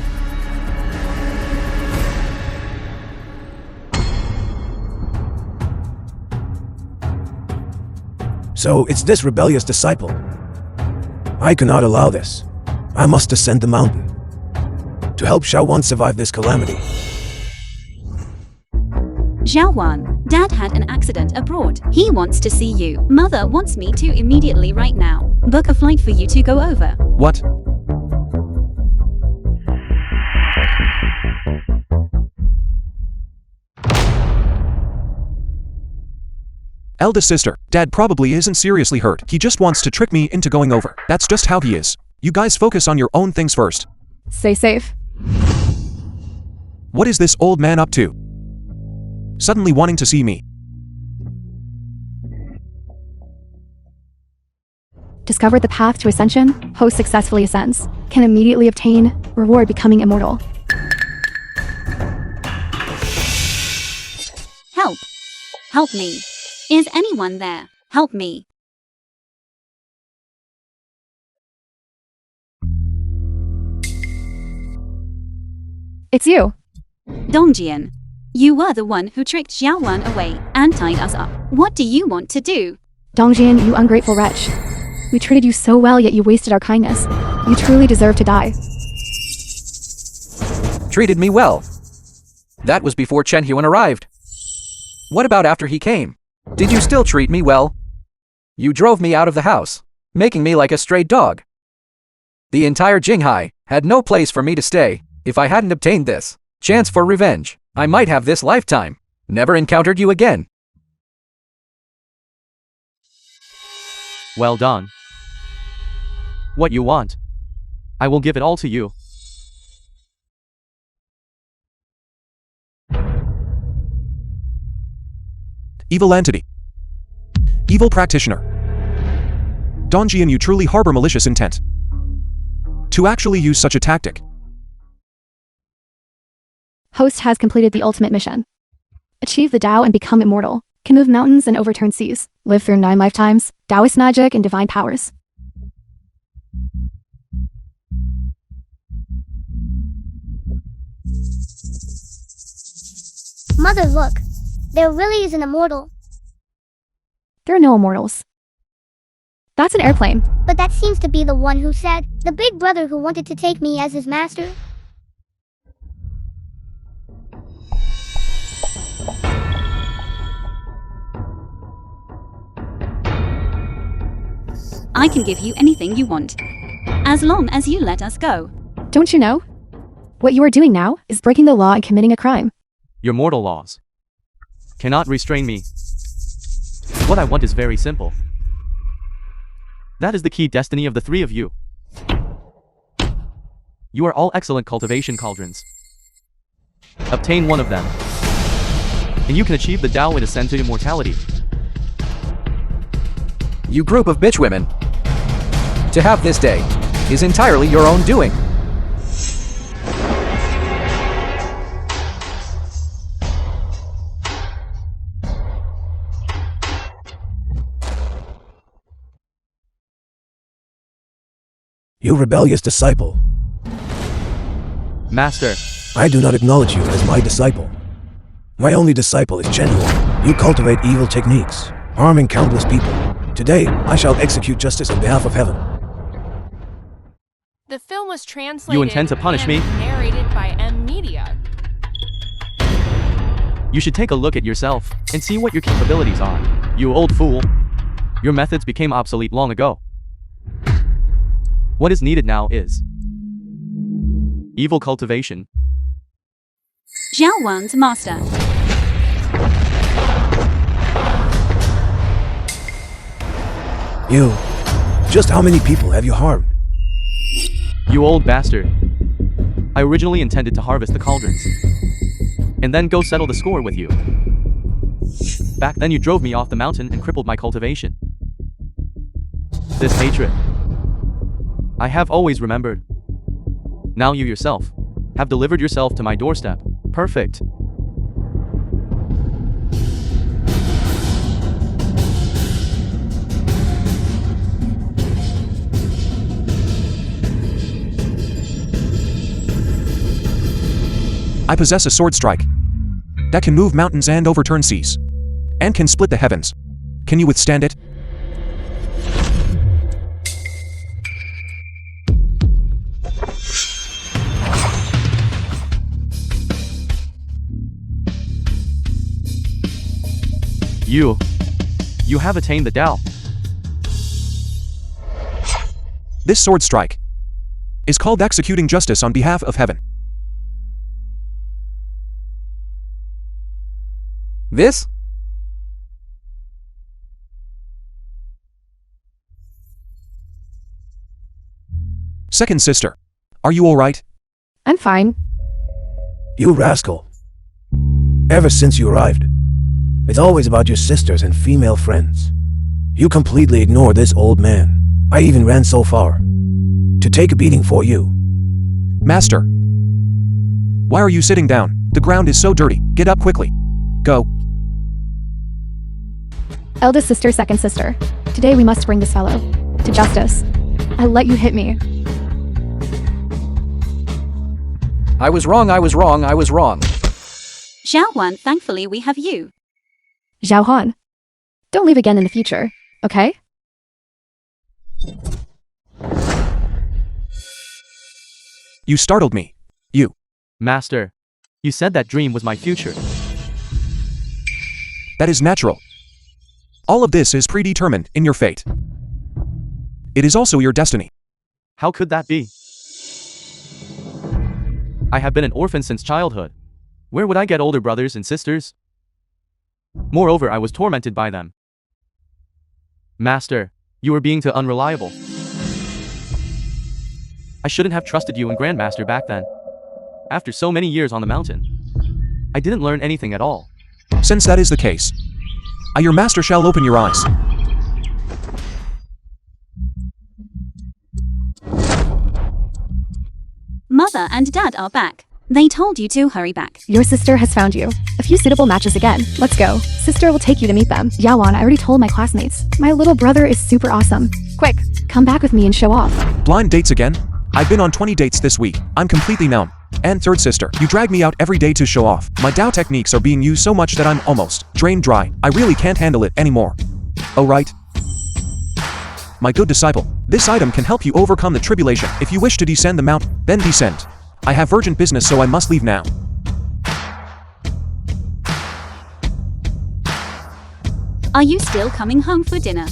So it's this rebellious disciple. I cannot allow this. I must ascend the mountain to help Xiao Wan survive this calamity. Xiao Wan, Dad had an accident abroad. He wants to see you. Mother wants me to immediately right now. Book a flight for you to go over. What? Eldest sister, Dad probably isn't seriously hurt. He just wants to trick me into going over. That's just how he is. You guys focus on your own things first. Stay safe. What is this old man up to? Suddenly wanting to see me. Discovered the path to Ascension, host successfully ascends. Can immediately obtain reward becoming immortal. Help. Help me. Is anyone there? Help me. It's you. Dongjian. You were the one who tricked Xiao Wan away and tied us up. What do you want to do? Dongjian, you ungrateful wretch. We treated you so well, yet you wasted our kindness. You truly deserve to die. Treated me well. That was before Chen Huan arrived. What about after he came? Did you still treat me well? You drove me out of the house, making me like a stray dog. The entire Jinghai had no place for me to stay. If I hadn't obtained this chance for revenge, I might have this lifetime never encountered you again. Well done. What you want, I will give it all to you. Evil entity. Evil practitioner. Dongjian, you truly harbor malicious intent. To actually use such a tactic. Host has completed the ultimate mission. Achieve the Tao and become immortal. Can move mountains and overturn seas. Live through 9 lifetimes. Taoist magic and divine powers. Mother, look. There really is an immortal. There are no immortals. That's an airplane. But that seems to be the one who said, the big brother who wanted to take me as his master. I can give you anything you want. As long as you let us go. Don't you know? What you are doing now is breaking the law and committing a crime. Your mortal laws cannot restrain me. What I want is very simple. That is the key destiny of the 3 of you. You are all excellent cultivation cauldrons. Obtain one of them, and you can achieve the Tao and ascend to immortality. You group of bitch women. to have this day is entirely your own doing. You rebellious disciple. Master, I do not acknowledge you as my disciple. My only disciple is Chen Huan. You cultivate evil techniques, harming countless people. Today, I shall execute justice on behalf of heaven. The film was translated You intend to punish and me? narrated by M Media. you should take a look at yourself and see what your capabilities are. You old fool. Your methods became obsolete long ago. What is needed now is evil cultivation. Zhao Wan's master. You. Just how many people have you harmed? You old bastard. I originally intended to harvest the cauldrons and then go settle the score with you. Back then you drove me off the mountain and crippled my cultivation. This hatred I have always remembered. Now you yourself have delivered yourself to my doorstep. Perfect. I possess a sword strike that can move mountains and overturn seas, and can split the heavens. Can you withstand it? You have attained the Tao. This sword strike is called executing justice on behalf of heaven. This? Second sister, are you alright? I'm fine. You rascal. Ever since you arrived, it's always about your sisters and female friends. You completely ignore this old man. I even ran so far to take a beating for you. Master, why are you sitting down? The ground is so dirty. Get up quickly. Go. Eldest sister, second sister. Today we must bring this fellow to justice. I let you hit me. I was wrong. Zhao Wan, thankfully we have you. Zhao Han. Don't leave again in the future, okay? You startled me. You. Master, you said that dream was my future. That is natural. All of this is predetermined in your fate. It is also your destiny. How could that be? I have been an orphan since childhood. Where would I get older brothers and sisters? Moreover, I was tormented by them. Master, you were being too unreliable. I shouldn't have trusted you and Grandmaster back then. After so many years on the mountain, I didn't learn anything at all. Since that is the case, your master shall open your eyes. Mother and Dad are back. They told you to hurry back. Your sister has found you a few suitable matches again. Let's go. Sister will take you to meet them. Yawan, I already told my classmates. My little brother is super awesome. Quick, come back with me and show off. Blind dates again? I've been on 20 dates this week. I'm completely numb. And third sister, you drag me out every day to show off. My Tao techniques are being used so much that I'm almost drained dry. I really can't handle it anymore. Oh right. My good disciple, this item can help you overcome the tribulation. If you wish to descend the mountain, then descend. I have urgent business, so I must leave now. Are you still coming home for dinner?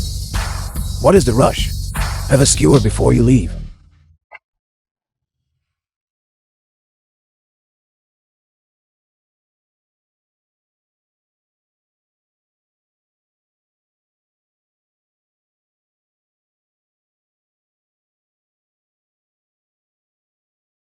What is the rush? Have a skewer before you leave.